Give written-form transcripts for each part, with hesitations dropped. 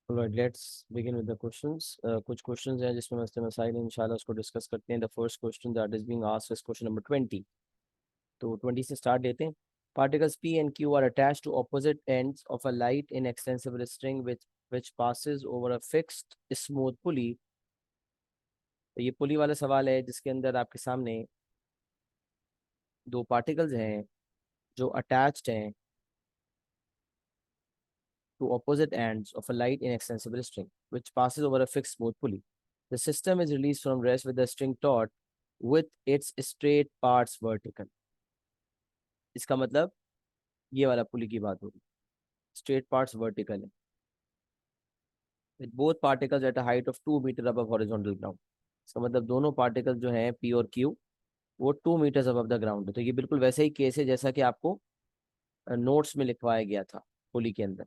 Alright, let's begin with the questions. कुछ questions हैं जिसमें मसले मसाइल हैं, इंशाल्लाह उसको डिस्कस करते हैं. The first question that is being asked is question number 20. तो 20 से स्टार्ट लेते हैं. Particles P and Q are attached to opposite ends of a light inextensible string which passes over a fixed smooth pulley. तो ये पुली वाला सवाल है जिसके अंदर आपके सामने दो पार्टिकल्स हैं जो अटैच्ड हैं to opposite ends of a light inextensible string, which passes over a fixed smooth pulley. The system is released from rest with the string taut with its straight parts vertical. इसका मतलब ये वाला पुली की बात होगी. Straight parts vertical है. With both particles at a height of 2 metre above horizontal ground. इसका मतलब दोनों पार्टिकल जो हैं P और Q वो 2 मीटर्स above the ground है. तो ये बिल्कुल वैसे ही केस है जैसा कि आपको नोट्स में लिखवाया गया था पुली के अंदर.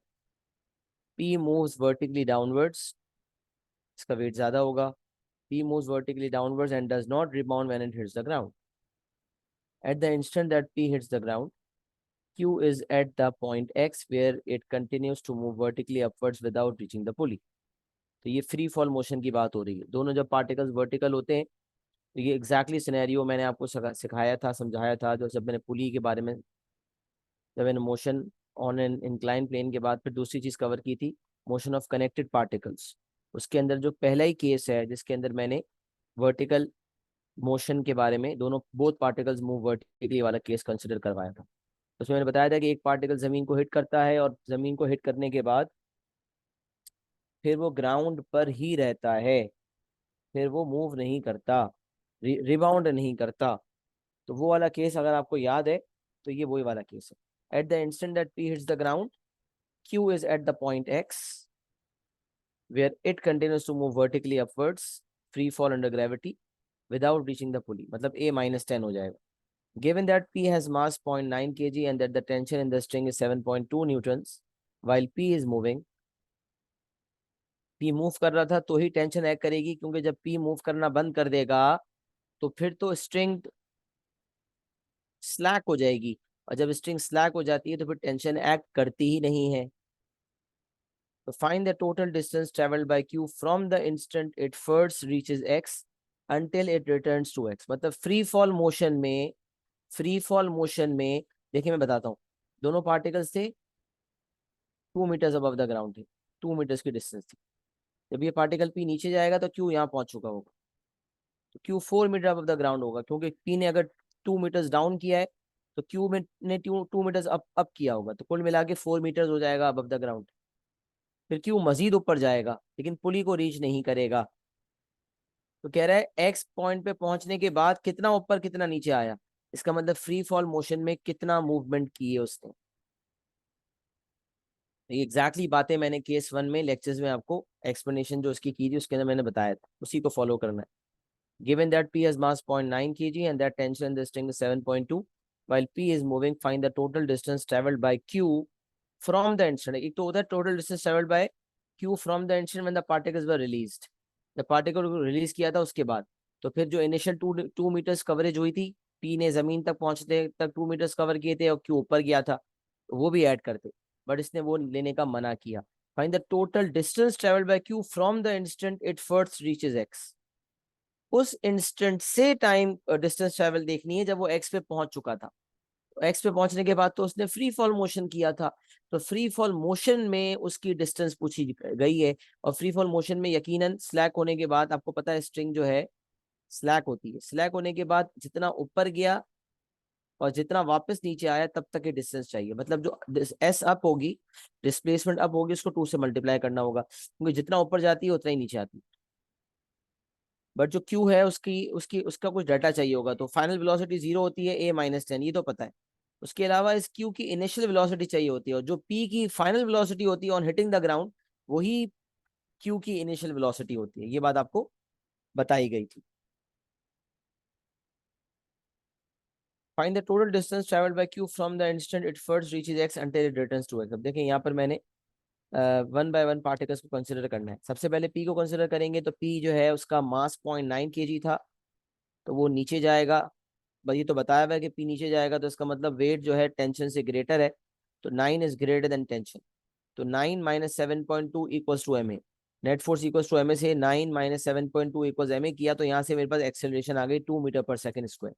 P moves vertically downwards. इसका वेट ज्यादा होगा. P moves vertically downwards and does not rebound when it hits the ground. At the instant that P hits the ground, Q is at the point X where it continues to move vertically upwards without reaching the pulley. तो ये free fall motion की बात हो रही है. दोनों जब particles vertical होते हैं तो ये एग्जैक्टली सिनेरियो मैंने आपको सिखाया था, समझाया था, जो जब मैंने पुली के बारे में, जब मैंने motion on an incline plane के बाद फिर दूसरी चीज कवर की थी, मोशन ऑफ कनेक्टेड पार्टिकल्स. उसके अंदर जो पहला ही केस है जिसके अंदर मैंने वर्टिकल मोशन के बारे में, दोनों बोथ पार्टिकल्स मूव वर्टिकली वाला केस कंसिडर करवाया था. उसमें मैंने बताया था कि एक पार्टिकल जमीन को हिट करता है और जमीन को हिट करने के बाद फिर वो ग्राउंड पर ही रहता है, फिर वो मूव नहीं करता, रिबाउंड नहीं करता. तो वो वाला केस अगर आपको याद है तो ये वही वाला केस है. At the instant that P hits the ground, Q is at the point X where it continues to move vertically upwards, free fall under gravity without reaching the pulley. मतलब a -10 हो जाएगा. Given that P has mass 0.9 kg and that the tension in the string is 7.2 newtons, while P is moving, P move कर रहा था तो ही tension act करेगी, क्योंकि जब P मूव करना बंद कर देगा तो फिर तो स्ट्रिंग स्लैक हो जाएगी, और जब स्ट्रिंग स्लैक हो जाती है तो फिर टेंशन एक्ट करती ही नहीं है. तो find the total distance travelled bye Q from the instant it first reaches X until it returns to X. मतलब फ्री फॉल मोशन में, फ्री फॉल मोशन में देखिए मैं बताता हूँ, दोनों पार्टिकल्स थे 2 मीटर्स अबव द ग्राउंड थे, 2 मीटर्स की डिस्टेंस थी. जब ये पार्टिकल पी नीचे जाएगा तो क्यू यहाँ पहुंच चुका होगा, तो Q 4 metre above the ground होगा, क्योंकि पी ने अगर 2 मीटर्स डाउन किया है तो क्यू में ने 2 मीटर्स अप किया होगा, तो कुल मिला के 4 मीटर्स हो जाएगा अबव द ग्राउंड. फिर क्यू मजीद ऊपर जाएगा लेकिन पुली को रीच नहीं करेगा. तो कह रहा है एक्स पॉइंट पे पहुंचने के बाद कितना ऊपर कितना नीचे आया, इसका मतलब फ्री फॉल मोशन में कितना मूवमेंट की है उसने. ये एग्जैक्टली बातें मैंने केस 1 में लेक्चर्स में आपको एक्सप्लेनेशन जो उसकी की थी उसके अंदर मैंने बताया था, उसी को फॉलो करना है. Given that P has mass 0.9 kg and that tension in the string is 7.2, while P is moving, find the total distance traveled by Q from the instant. एक तो होता है total distance traveled by Q from the instant when the particles were released. The particle को release किया था उसके बाद, तो फिर जो इनिशियल 2 मीटर्स कवरेज हुई थी, P ने जमीन तक पहुंचते तक 2 मीटर्स कवर किए थे और Q ऊपर गया था, तो वो भी ऐड करते, बट इसने वो लेने का मना किया. Find the total distance traveled by Q from the instant it first reaches X. उस इंस्टेंट से टाइम डिस्टेंस ट्रेवल देखनी है जब वो एक्स पे पहुंच चुका था. तो एक्स पे पहुंचने के बाद तो उसने फ्री फॉल मोशन किया था, तो फ्री फॉल मोशन में उसकी डिस्टेंस पूछी गई है. और फ्री फॉल मोशन में यकीनन स्लैक होने के बाद आपको पता है स्ट्रिंग जो है स्लैक होती है, स्लैक होने के बाद जितना ऊपर गया और जितना वापस नीचे आया तब तक की डिस्टेंस चाहिए. मतलब जो एस अप होगी, डिस्प्लेसमेंट अप होगी, उसको 2 से मल्टीप्लाई करना होगा, क्योंकि जितना ऊपर जाती है उतना ही नीचे आती है. बट जो क्यू है उसकी उसकी उसका कुछ डाटा चाहिए होगा, तो फाइनल वेलोसिटी 0 होती है a-10, ये तो पता है. उसके अलावा इस क्यू की इनिशियल वेलोसिटी चाहिए होती है, और जो पी की फाइनल वेलोसिटी होती है ऑन हिटिंग द ग्राउंड वही क्यू की इनिशियल वेलोसिटी होती है. ये बात आपको बताई गई थी. Find the total distance travelled by Q from the instant it first reaches X until it returns to X. अब देखें यहाँ पर मैंने 1 बाय 1 पार्टिकल्स को कंसिडर करना है. सबसे पहले पी को कंसिडर करेंगे, तो पी जो है उसका मास 0.9 kg था, तो वो नीचे जाएगा. बस ये तो बताया हुआ है कि पी नीचे जाएगा, तो इसका मतलब वेट जो है टेंशन से ग्रेटर है, तो 9 इज ग्रेटर देन टेंशन. तो 9 minus 7.2 equals to M a. Net force equals to M A से 9 माइनस 7.2 इक्वल्स एम ए किया, तो यहाँ से मेरे पास एक्सेलरेशन आ गई 2 मीटर पर सेकेंड स्क्वायर।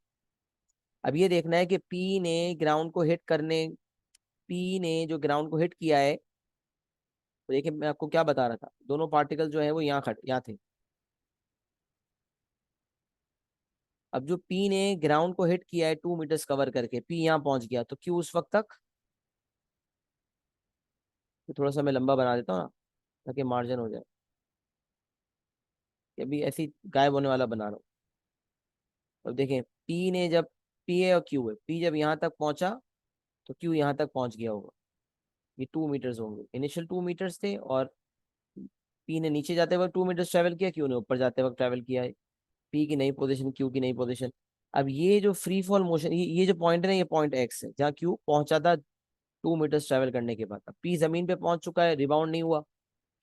अब ये देखना है कि पी ने ग्राउंड को हिट करने, पी ने जो ग्राउंड को हिट किया है, तो देखिए मैं आपको क्या बता रहा था, दोनों पार्टिकल जो है वो यहाँ थे। अब जो पी ने ग्राउंड को हिट किया है 2 मीटर्स कवर करके, पी यहाँ पहुंच गया, तो क्यू उस वक्त तक, तो थोड़ा सा मैं लंबा बना देता हूँ ना ताकि मार्जिन हो जाए, अभी ऐसी गायब होने वाला बना रहा हूँ। अब देखें, पी ने जब, पी है और क्यू है, पी जब यहाँ तक पहुंचा तो क्यू यहाँ तक पहुंच गया होगा। ये 2 मीटर्स होंगे, इनिशियल 2 मीटर्स थे, और पी ने नीचे जाते वक्त 2 मीटर्स ट्रेवल किया, क्यू ने ऊपर जाते वक्त ट्रेवल किया है। पी की नई पोजीशन, क्यू की नई पोजीशन। अब ये जो फ्री फॉल मोशन, ये जो पॉइंट है ना, ये पॉइंट एक्स है जहाँ क्यू पहुंचा था 2 मीटर्स ट्रेवल करने के बाद। अब पी जमीन पे पहुंच चुका है, रिबाउंड नहीं हुआ,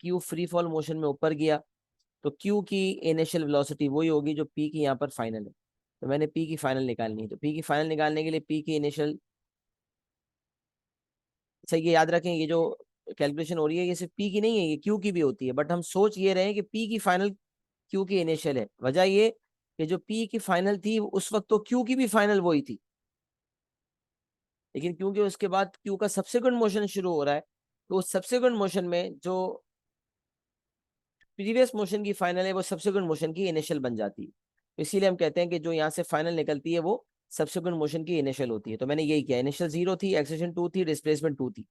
क्यू फ्री फॉल मोशन में ऊपर गया, तो क्यू की इनिशियल वेलोसिटी वही होगी जो पी की यहाँ पर फाइनल है। तो मैंने पी की फाइनल निकालनी है, तो पी की फाइनल निकालने के लिए पी की इनिशियल, सही ये याद रखें, ये जो कैलकुलेशन हो रही है ये सिर्फ पी की नहीं है, ये क्यू की भी होती है, बट हम सोच ये रहे हैं कि पी की फाइनल क्यू की इनिशियल है। वजह ये कि जो पी की फाइनल थी उस वक्त तो क्यू की भी फाइनल वही थी, लेकिन क्योंकि उसके बाद क्यू का सब्सिक्वेंट मोशन शुरू हो रहा है, तो उस सब्सिक्वेंट मोशन में जो प्रीवियस मोशन की फाइनल है वो सब्सिक्वेंट मोशन की इनिशियल बन जाती है। इसीलिए हम कहते हैं कि जो यहाँ से फाइनल निकलती है वो सब्सिक्वेंट मोशन की इनिशियल होती है। तो मैंने यही किया, इनिशियल 0 थी, एक्सेलरेशन 2 थी, डिस्प्लेसमेंट 2 थी।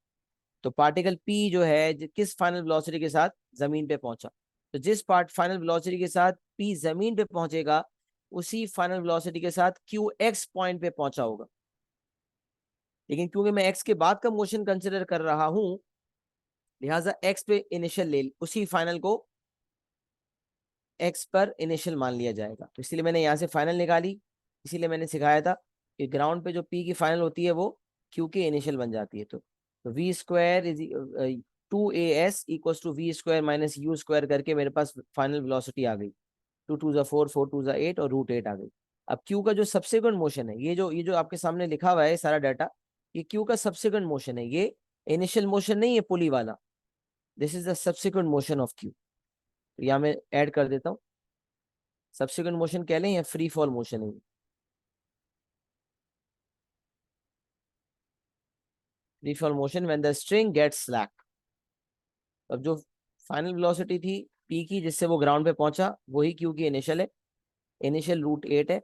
तो पार्टिकल पी जो है किस फाइनल वेलोसिटी के साथ जमीन पे पहुंचा, तो जिस पार्ट फाइनल वेलोसिटी के साथ पी जमीन पे पहुंचेगा उसी फाइनल वेलोसिटी के साथ क्यू एक्स पॉइंट पे पहुंचा होगा। लेकिन क्योंकि मैं एक्स के बाद का मोशन कंसिडर कर रहा हूं, लिहाजा एक्स पे इनिशियल ले, उसी फाइनल को एक्स पर इनिशियल मान लिया जाएगा। तो इसीलिए मैंने यहाँ से फाइनल निकाली। इसीलिए मैंने सिखाया था कि ग्राउंड पे जो पी की फाइनल होती है वो क्यू की इनिशियल बन जाती है। तो v square is 2as equals to we square minus you square करके मेरे पास फाइनल वेलोसिटी आ गई। 2 2 4, 4 2 8 और √8 आ गई। अब क्यू का जो सब्सिक्वेंट मोशन है, ये जो आपके सामने लिखा हुआ है सारा डाटा, ये क्यू का सब्सिक्वेंट मोशन है, ये इनिशियल मोशन नहीं है पुली वाला। This is the subsequent motion of Q. तो यहाँ मैं ऐड कर देता हूँ, सब्सिक्वेंट मोशन कह लें या फ्री फॉल मोशन है। Free fall motion when the string gets slack. अब जो फाइनल वेलोसिटी थी पी की जिससे वो ग्राउंड पे पहुंचा वही क्यू की इनिशियल है, इनिशियल √8 है,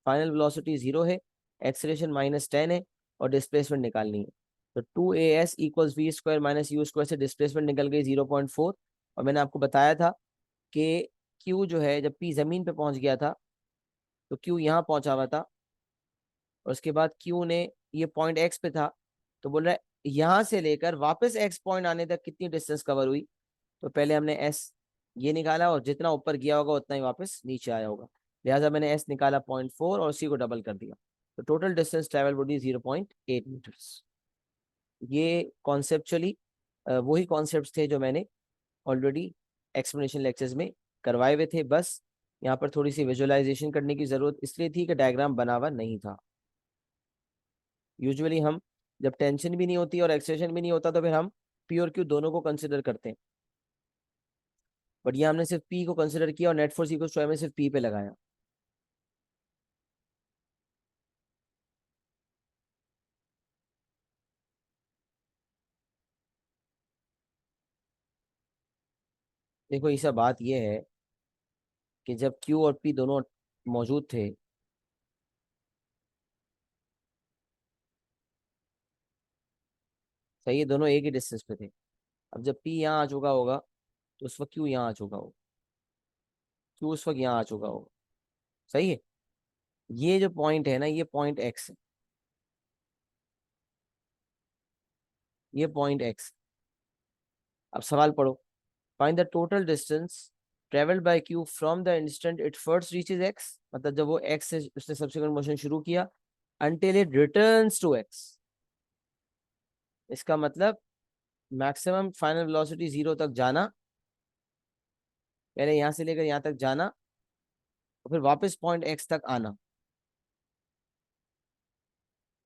फाइनल वेलोसिटी 0 है, एक्सेलरेशन -10 है, और डिस्प्लेसमेंट निकालनी है। तो 2as equals we square minus you square से डिस्प्लेसमेंट निकल गई 0.4। और मैंने आपको बताया था कि क्यू जो है जब पी जमीन पे पहुंच गया था तो क्यू यहाँ पहुंचा हुआ था, और उसके बाद क्यू ने, ये पॉइंट एक्स पे था, तो बोल रहा है यहां से लेकर वापस एक्स पॉइंट आने तक कितनी डिस्टेंस कवर हुई। तो पहले हमने एस ये निकाला, और जितना ऊपर गया होगा उतना ही वापस नीचे आया होगा, लिहाजा मैंने एस निकाला 0.4 और उसी को डबल कर दिया। तो total distance travel would be 0.8 metres. ये कॉन्सेप्चुअली वही कॉन्सेप्ट थे जो मैंने ऑलरेडी एक्सप्लेनेशन लेक्चर्स में करवाए हुए थे, बस यहाँ पर थोड़ी सी विजुअलाइजेशन करने की जरूरत इसलिए थी कि डायग्राम बना हुआ नहीं था। यूजुअली हम जब टेंशन भी नहीं होती और एक्सेशन भी नहीं होता तो फिर हम पी और क्यू दोनों को कंसिडर करते हैं, बट ये हमने सिर्फ पी को कंसिडर किया और नेट फोर्स इक्वल टू में सिर्फ पी पे लगाया। देखो ऐसा बात ये है कि जब क्यू और पी दोनों मौजूद थे, सही है, दोनों एक ही डिस्टेंस पे थे। अब जब पी यहाँ आ चुका होगा तो उस वक्त क्यू यहाँ आ चुका होगा, क्यू उस वक्त यहाँ आ चुका होगा, सही है। ये जो पॉइंट है ना, ये पॉइंट एक्स है, ये पॉइंट एक्स। अब सवाल पढ़ो, find the total distance travelled by Q from the instant it first reaches x, मतलब जब वो एक्स से उसने सब्सिक्वेंट मोशन शुरू किया, until it returns to x। इसका मतलब मैक्सिमम फाइनल वेलोसिटी 0 तक जाना, पहले यहां से लेकर यहां तक जाना, और फिर वापस पॉइंट एक्स तक आना।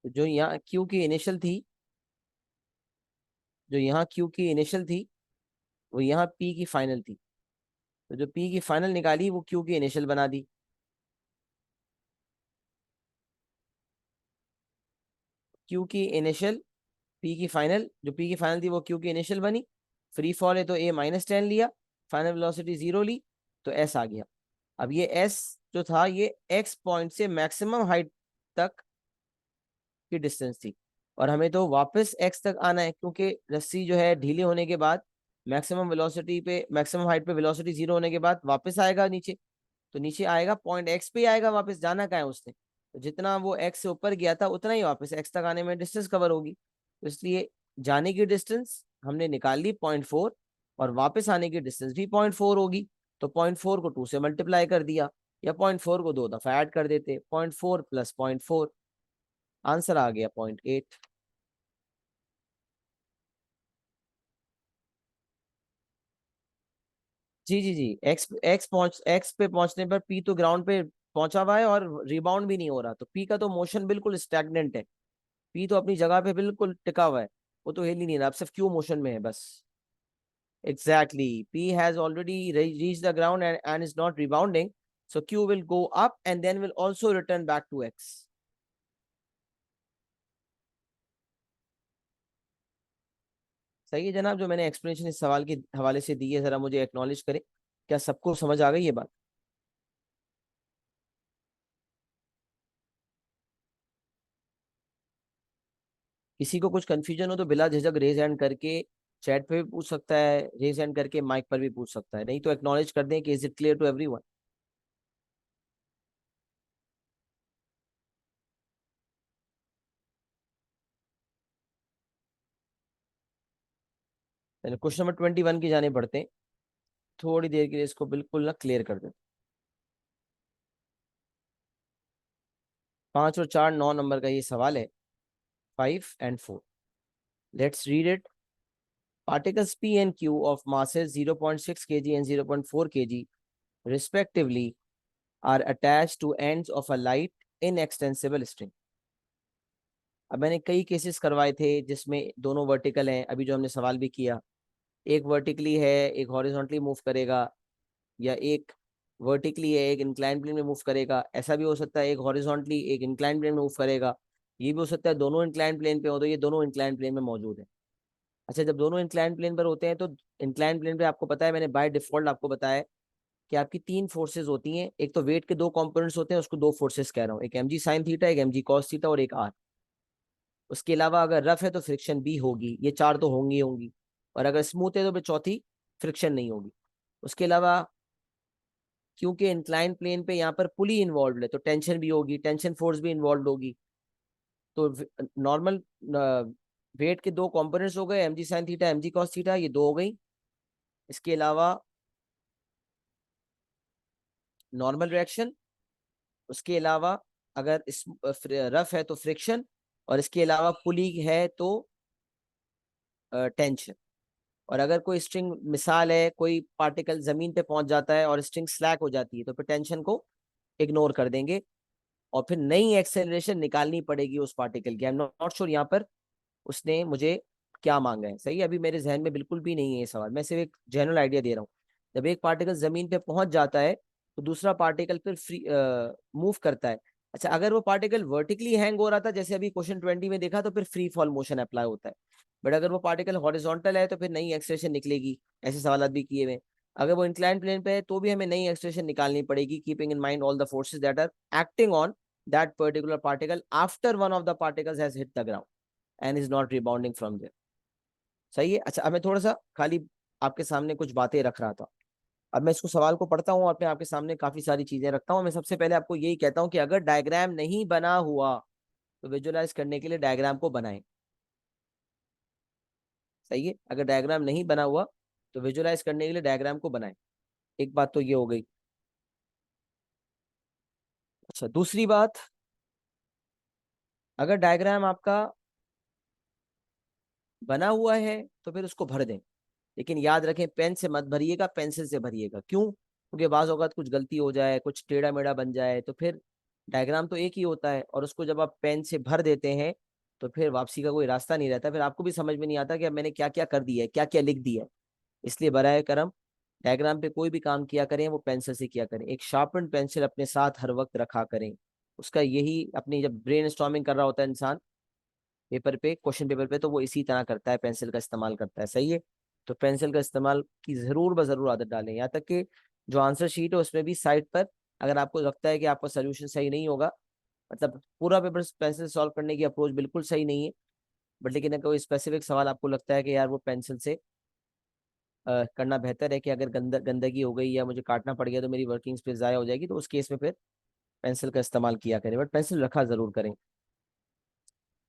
तो जो यहाँ क्यू की इनिशियल थी जो यहाँ क्यू की इनिशियल थी वो यहाँ पी की फाइनल थी, तो जो पी की फाइनल निकाली वो क्यू की इनिशियल बना दी। क्यू की इनिशियल पी की फाइनल, जो पी की फाइनल थी वो क्यू की इनिशियल बनी। फ्री फॉल है तो ए -10 लिया, फाइनल वेलोसिटी 0 ली, तो एस आ गया। अब ये एस जो था ये एक्स पॉइंट से मैक्सिमम हाइट तक की डिस्टेंस थी, और हमें तो वापस एक्स तक आना है, क्योंकि रस्सी जो है ढीले होने के बाद मैक्सिमम वेलोसिटी पे, मैक्सिमम हाइट पे वेलोसिटी 0 होने के बाद वापस आएगा नीचे। तो नीचे आएगा पॉइंट एक्स पे ही आएगा वापस, जाना कहाँ है उसने, तो जितना वो एक्स से ऊपर गया था उतना ही वापस एक्स तक आने में डिस्टेंस कवर होगी। तो इसलिए जाने की डिस्टेंस हमने निकाल ली 0.4, और वापस आने की डिस्टेंस भी 0.4 होगी। तो 0.4 को 2 से मल्टीप्लाई कर दिया, या 0.4 को 2 दफा ऐड कर देते, 0.4 प्लस 0.4, आंसर आ गया 0.8। जी जी जी, एक्स पे पहुंचने पर पी तो ग्राउंड पे पहुंचा हुआ है और रिबाउंड भी नहीं हो रहा, तो पी का तो मोशन बिल्कुल स्टैग्नेंट है। पी तो अपनी जगह पे बिल्कुल टिका हुआ है, वो तो हिल ही नहीं रहा, अब सिर्फ क्यू मोशन में है बस। Exactly, P has already reach the ground and is not rebounding, so Q will go up and then will also return back to X. सही है जनाब, जो मैंने एक्सप्लेनेशन इस सवाल के हवाले से दी है, जरा मुझे एक्नॉलेज करें, क्या सबको समझ आ गई ये बात? किसी को कुछ कंफ्यूजन हो तो बिला झिझक रेज हैंड करके चैट पे भी पूछ सकता है, रेज हैंड करके माइक पर भी पूछ सकता है, नहीं तो एक्नॉलेज कर दें कि is it clear to everyone. पहले क्वेश्चन नंबर 21 की जाने बढ़ते हैं, थोड़ी देर के लिए इसको बिल्कुल ना क्लियर कर दें। 5 और 4 9 नंबर का ये सवाल है, 5 and 4। Let's read it. Particles P and Q of masses 0.6 kg and 0.4 kg respectively are attached to ends of a light inextensible string। अब मैंने कई केसेस करवाए थे जिसमें दोनों वर्टिकल हैं, अभी जो हमने सवाल भी किया, एक वर्टिकली है एक हॉरिजॉन्टली मूव करेगा, या एक वर्टिकली है एक इंक्लाइन प्लेन में मूव करेगा, ऐसा भी हो सकता है एक हॉरिजॉन्टली एक इंक्लाइन प्लेन में मूव करेगा, ये भी हो सकता है दोनों इंक्लाइन प्लेन पे हो, तो ये दोनों इंक्लाइन प्लेन में मौजूद है। अच्छा, जब दोनों इंक्लाइन प्लेन पर होते हैं तो इंक्लाइन प्लेन पे आपको पता है, मैंने बाय डिफॉल्ट आपको बताया है कि आपकी 3 फोर्सेज होती हैं, एक तो वेट के 2 कंपोनेंट्स होते हैं, उसको 2 फोर्सेज कह रहा हूँ, एक mg sin थीटा, एक mg cos थीटा, और एक r। उसके अलावा अगर रफ है तो फ्रिक्शन भी होगी, ये 4 तो होंगी होंगी, और अगर स्मूथ है तो फिर चौथी फ्रिक्शन नहीं होगी। उसके अलावा क्योंकि इंक्लाइन प्लेन पे यहाँ पर पुली इन्वॉल्व है तो टेंशन भी होगी, टेंशन फोर्स भी इन्वॉल्व होगी। तो नॉर्मल वेट के 2 कंपोनेंट्स हो गए, mg sin theta mg cos theta, ये दो हो गई। इसके अलावा नॉर्मल रिएक्शन, उसके अलावा अगर इस रफ है तो फ्रिक्शन, और इसके अलावा पुली है तो टेंशन। और अगर कोई स्ट्रिंग, मिसाल है कोई पार्टिकल जमीन पे पहुंच जाता है और स्ट्रिंग स्लैक हो जाती है, तो फिर टेंशन को इग्नोर कर देंगे, और फिर नई एक्सेलरेशन निकालनी पड़ेगी उस पार्टिकल की। आई एम नॉट श्योर यहाँ पर उसने मुझे क्या मांगा है, सही है अभी मेरे जहन में बिल्कुल भी नहीं है ये सवाल, मैं सिर्फ एक जनरल आइडिया दे रहा हूँ। जब एक पार्टिकल जमीन पे पहुंच जाता है तो दूसरा पार्टिकल फिर फ्री मूव करता है। अच्छा, अगर वो पार्टिकल वर्टिकली हैंग हो रहा था जैसे अभी क्वेश्चन 20 में देखा, तो फिर फ्री फॉल मोशन अप्लाई होता है। बट अगर वो पार्टिकल हॉरिजॉन्टल है तो फिर नई एक्सप्रेशन निकलेगी, ऐसे सवाल भी किए हुए। अगर वो इंक्लाइन प्लेन पे है तो भी हमें नई एक्सप्रेशन निकालनी पड़ेगी, keeping in mind all the forces that are acting on that particular particle after one of the particles has hit the ground and is not rebounding from there. सही है। अच्छा, अब मैं थोड़ा सा खाली आपके सामने कुछ बातें रख रहा था, अब मैं इसको सवाल को पढ़ता हूँ, अपने आपके सामने काफी सारी चीजें रखता हूँ। मैं सबसे पहले आपको यही कहता हूँ कि अगर डायग्राम नहीं बना हुआ तो विजुअलाइज करने के लिए डायग्राम को बनाएं। सही है, अगर डायग्राम नहीं बना हुआ तो विजुअलाइज करने के लिए डायग्राम को बनाएं। एक बात तो ये हो गई। अच्छा, दूसरी बात, अगर डायग्राम आपका बना हुआ है तो फिर उसको भर दें, लेकिन याद रखें पेन से मत भरिएगा, पेंसिल से भरिएगा। क्यों? क्योंकि बाज़ औक़ात कुछ गलती हो जाए, कुछ टेढ़ा मेढ़ा बन जाए, तो फिर डायग्राम तो एक ही होता है, और उसको जब आप पेन से भर देते हैं तो फिर वापसी का कोई रास्ता नहीं रहता, फिर आपको भी समझ में नहीं आता कि अब मैंने क्या क्या कर दिया है, क्या क्या लिख दिया है। इसलिए बराए करम डायग्राम पे कोई भी काम किया करें वो पेंसिल से किया करें। एक शार्पन पेंसिल अपने साथ हर वक्त रखा करें। उसका यही, अपनी जब ब्रेन स्टॉर्मिंग कर रहा होता है इंसान पेपर पे, क्वेश्चन पेपर पे, तो वो इसी तरह करता है, पेंसिल का इस्तेमाल करता है। सही है। तो पेंसिल का इस्तेमाल की जरूर ब जरूर आदत डालें। यहाँ तक कि जो आंसर शीट है उसमें भी साइड पर, अगर आपको लगता है कि आपका सोल्यूशन सही नहीं होगा, मतलब पूरा पेपर पेंसिल सॉल्व करने की अप्रोच बिल्कुल सही नहीं है, बट लेकिन अगर कोई स्पेसिफिक सवाल आपको लगता है कि यार वो पेंसिल से करना बेहतर है, कि अगर गंदगी हो गई या मुझे काटना पड़ गया तो मेरी वर्किंग स्पेस ज़ाया हो जाएगी, तो उस केस में फिर पेंसिल का इस्तेमाल किया करें, बट पेंसिल रखा जरूर करें।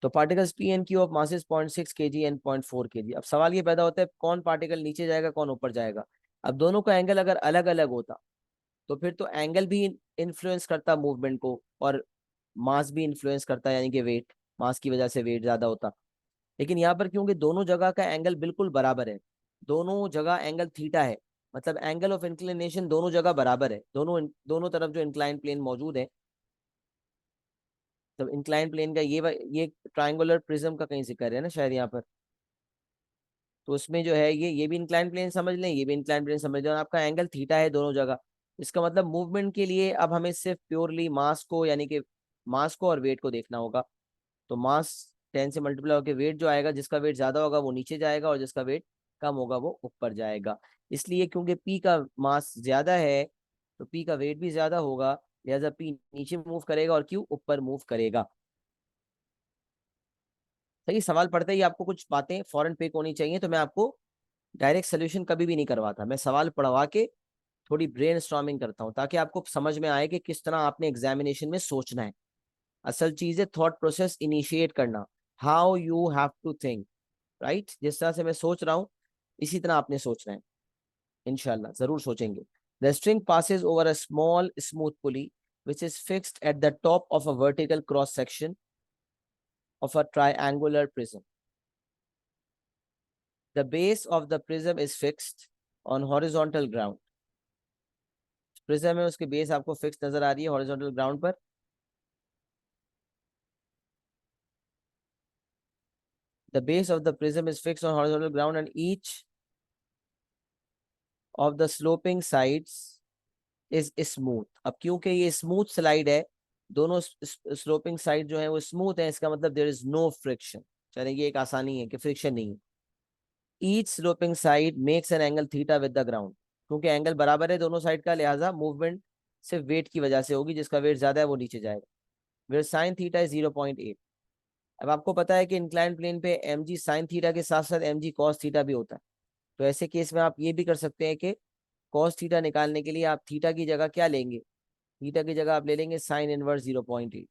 तो particles P and Q of masses 0.6 kg and 0.4 kg। अब सवाल ये पैदा होता है कौन पार्टिकल नीचे जाएगा कौन ऊपर जाएगा। अब दोनों का एंगल अगर अलग अलग होता तो फिर तो एंगल भी इन्फ्लुएंस करता मूवमेंट को, और मास भी इन्फ्लुएंस करता, यानी कि वेट, मास की वजह से वेट ज्यादा होता। लेकिन यहाँ पर क्योंकि दोनों जगह का एंगल बिल्कुल बराबर है, दोनों जगह एंगल थीटा है, मतलब एंगल ऑफ इंक्लिनेशन दोनों जगह बराबर है, दोनों तरफ जो इंक्लाइन प्लेन मौजूद है। तब इंक्लाइन प्लेन का ये ट्रायंगुलर प्रिज्म का कहीं जिक्र है ना शायद यहाँ पर, तो उसमें जो है ये भी इंक्लाइन प्लेन समझ लें, ये भी इंक्लाइन प्लेन समझ लें, और आपका एंगल थीटा है दोनों जगह। इसका मतलब मूवमेंट के लिए अब हमें सिर्फ प्योरली मास को, यानी कि मास को और वेट को देखना होगा। तो मास 10 से मल्टीप्लाई होकर वेट जो आएगा, जिसका वेट ज्यादा होगा वो नीचे जाएगा और जिसका वेट कम होगा वो ऊपर जाएगा। इसलिए क्योंकि पी का मास ज्यादा है तो पी का वेट भी ज्यादा होगा, लिहाजा पी नीचे मूव करेगा और क्यू ऊपर मूव करेगा। सही। सवाल पढ़ते ही आपको कुछ बातें फौरन पिक होनी चाहिए, तो मैं आपको डायरेक्ट सोल्यूशन कभी भी नहीं करवाता, मैं सवाल पढ़वा के थोड़ी ब्रेन स्टॉर्मिंग करता हूँ ताकि आपको समझ में आए कि किस तरह आपने एग्जामिनेशन में सोचना है। असल चीज है थॉट प्रोसेस इनिशिएट करना, how you have to think, right. जिस तरह से मैं सोच रहा हूँ इसी तरह आपने सोचना है, इंशाल्लाह जरूर सोचेंगे। The string passes over a small smooth pulley which is fixed at the top of a vertical cross section of a triangular prism. The base of the prism is fixed on horizontal ground. Prism है उसकी base आपको fix नजर आ रही है horizontal ground पर। The base of the prism is fixed on horizontal ground and each of the sloping sides is smooth। अब क्योंकि ये स्मूथ स्लाइड है, दोनों स्लोपिंग साइड जो है वो स्मूथ है, इसका मतलब देयर इज नो फ्रिक्शन। चलिए ये एक आसानी है कि फ्रिक्शन नहीं है। Each sloping side makes an angle theta with the ground. क्योंकि एंगल बराबर है दोनों साइड का, लिहाजा मूवमेंट सिर्फ वेट की वजह से होगी, जिसका वेट ज्यादा है वो नीचे जाएगा। Where sine theta is 0.8। अब आपको पता है कि इंक्लाइन प्लेन पे एम जी साइन थीटा के साथ साथ एम जी कॉस थीटा भी होता है। तो ऐसे केस में आप ये भी कर सकते हैं कि कॉस थीटा निकालने के लिए आप थीटा की जगह क्या लेंगे, थीटा की जगह आप ले लेंगे साइन इनवर्स 0.8।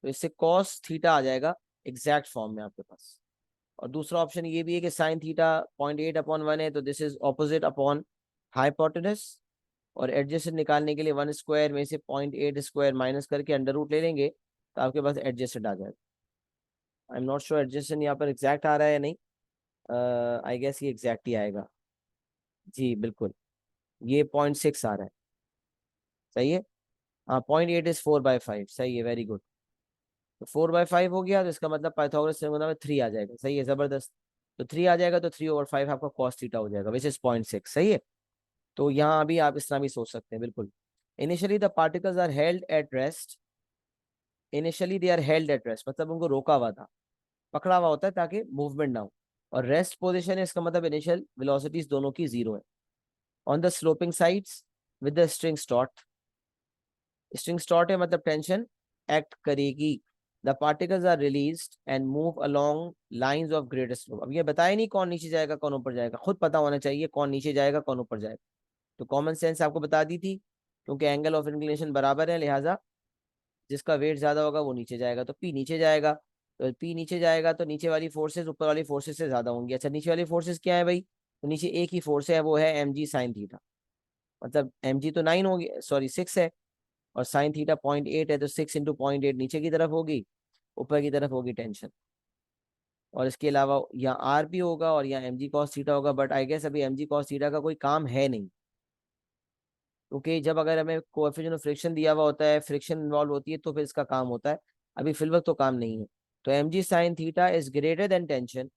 तो इससे कॉस थीटा आ जाएगा एग्जैक्ट फॉर्म में आपके पास। और दूसरा ऑप्शन ये भी है कि साइन थीटा 0.8/1 है, तो this is opposite upon hypotenuse. और एडजेसेंट निकालने के लिए 1 स्क्वायर में से 0.8 स्क्वायर माइनस करके अंडर रूट ले लेंगे तो आपके पास एडजेसेंट आ जाएगा। I am not sure adjacent यहाँ पर एग्जैक्ट आ रहा है या नहीं, आई गेस ये एग्जैक्ट ही आएगा। जी बिल्कुल, ये 0.6 आ रहा है। सही है। हाँ, 0.8 इज 4/5, सही है, वेरी गुड। तो 4/5 हो गया, तो इसका मतलब पाइथागोरस थ्योरम में 3 आ जाएगा। सही है, जबरदस्त। तो 3 आ जाएगा तो 3/5 आपका कॉस थीटा हो जाएगा, विच इज 0.6। सही है। तो यहाँ अभी आप इस तरह भी सोच सकते हैं, बिल्कुल। Initially the particles are held at rest. Initially they are held at rest मतलब उनको रोका हुआ था, पकड़ा हुआ होता है ताकि मूवमेंट ना हो। और रेस्ट पोजिशन है, इसका मतलब इनिशियल वेलोसिटीज दोनों की जीरो है। On the sloping sides with the string taut. String taut है मतलब टेंशन एक्ट करेगी। The particles are released and move along lines of greater slope. अब ये बताया नहीं कौन नीचे जाएगा कौन ऊपर जाएगा, खुद पता होना चाहिए कौन नीचे जाएगा कौन ऊपर जाएगा। तो कॉमन सेंस आपको बता दी थी, क्योंकि एंगल ऑफ इंक्लिनेशन बराबर है, लिहाजा जिसका वेट ज्यादा होगा वो नीचे जाएगा, तो पी नीचे जाएगा। तो पी नीचे जाएगा तो नीचे वाली फोर्सेस ऊपर वाली फोर्सेस से ज्यादा होंगी। अच्छा, नीचे वाली फोर्सेस क्या है भाई, तो नीचे एक ही फोर्स है, वो है एम जी साइन थीटा। मतलब एम जी तो 9 होगी, सॉरी 6 है, और साइन थीटा 0.8 है, तो 6 × 0.8 नीचे की तरफ होगी, ऊपर की तरफ होगी टेंशन। और इसके अलावा यहाँ आर भी होगा और यहाँ एम जी कॉस थीटा होगा, बट आई गेस अभी एम जी कॉस थीटा का कोई काम है नहीं, क्योंकि जब अगर हमें कोएफिशिएंट ऑफ फ्रिक्शन दिया हुआ होता है, फ्रिक्शन इन्वॉल्व होती है, तो फिर इसका काम होता है। अभी फिल वक्त तो काम नहीं है। तो m g sine theta is greater than tension,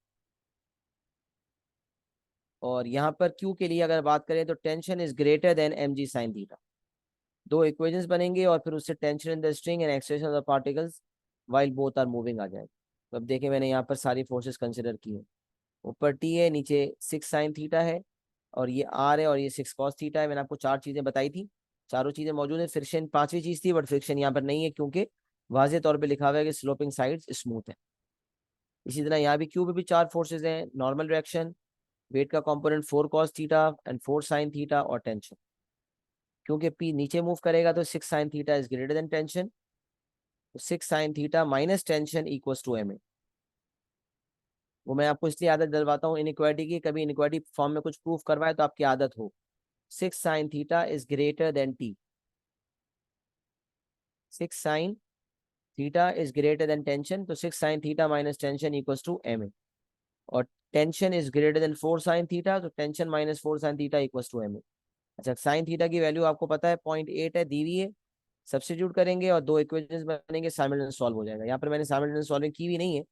और यहाँ पर क्यू के लिए अगर बात करें तो tension is greater than m g sine theta. दो इक्वेशंस बनेंगे और फिर उससे tension in the string and acceleration of the particles while both are moving आ जाएगा। तो अब देखिए मैंने यहाँ पर सारी फोर्सेस कंसिडर की है। ऊपर टी है, नीचे 6 sin थीटा है, और ये आर है, और ये 6 cos थीटा है। मैंने आपको चार चीजें बताई थी, चारों चीजें मौजूद है। फ्रिक्शन पांचवी चीज थी, बट फ्रिक्शन यहाँ पर नहीं है क्योंकि वाजे तौर पे लिखा हुआ है कि स्लोपिंग साइड्स स्मूथ है। इसी तरह यहाँ भी क्यू पे भी चार फोर्सेज हैं, नॉर्मल रिएक्शन, वेट का component 4 cos theta and 4 sin theta, और टेंशन। क्योंकि पी नीचे मूव करेगा तो 6 sin theta is greater than tension, तो 6 sin theta minus tension equals to M a. वो मैं आपको इसलिए आदत डलवाता हूँ इनइक्वालिटी की, कभी इनइक्वालिटी फॉर्म में कुछ प्रूफ करवाए तो आपकी आदत हो। 6 sin theta is greater than T, 6 sin theta is greater than tension, तो 6 sin theta minus tension equals to M A. और tension is greater than 4 sin theta, तो tension minus 4 sin theta equals to M a. अच्छा, sine theta की value आपको पता है 0.8 है, दी हुई है। सब्स्टिट्यूट करेंगे और दो इक्वेशंस बनेंगे, साइमल्टेनियस सॉल्व हो जाएगा। यहाँ पर मैंने साइमल्टेनियस सॉल्विंग की भी नहीं है,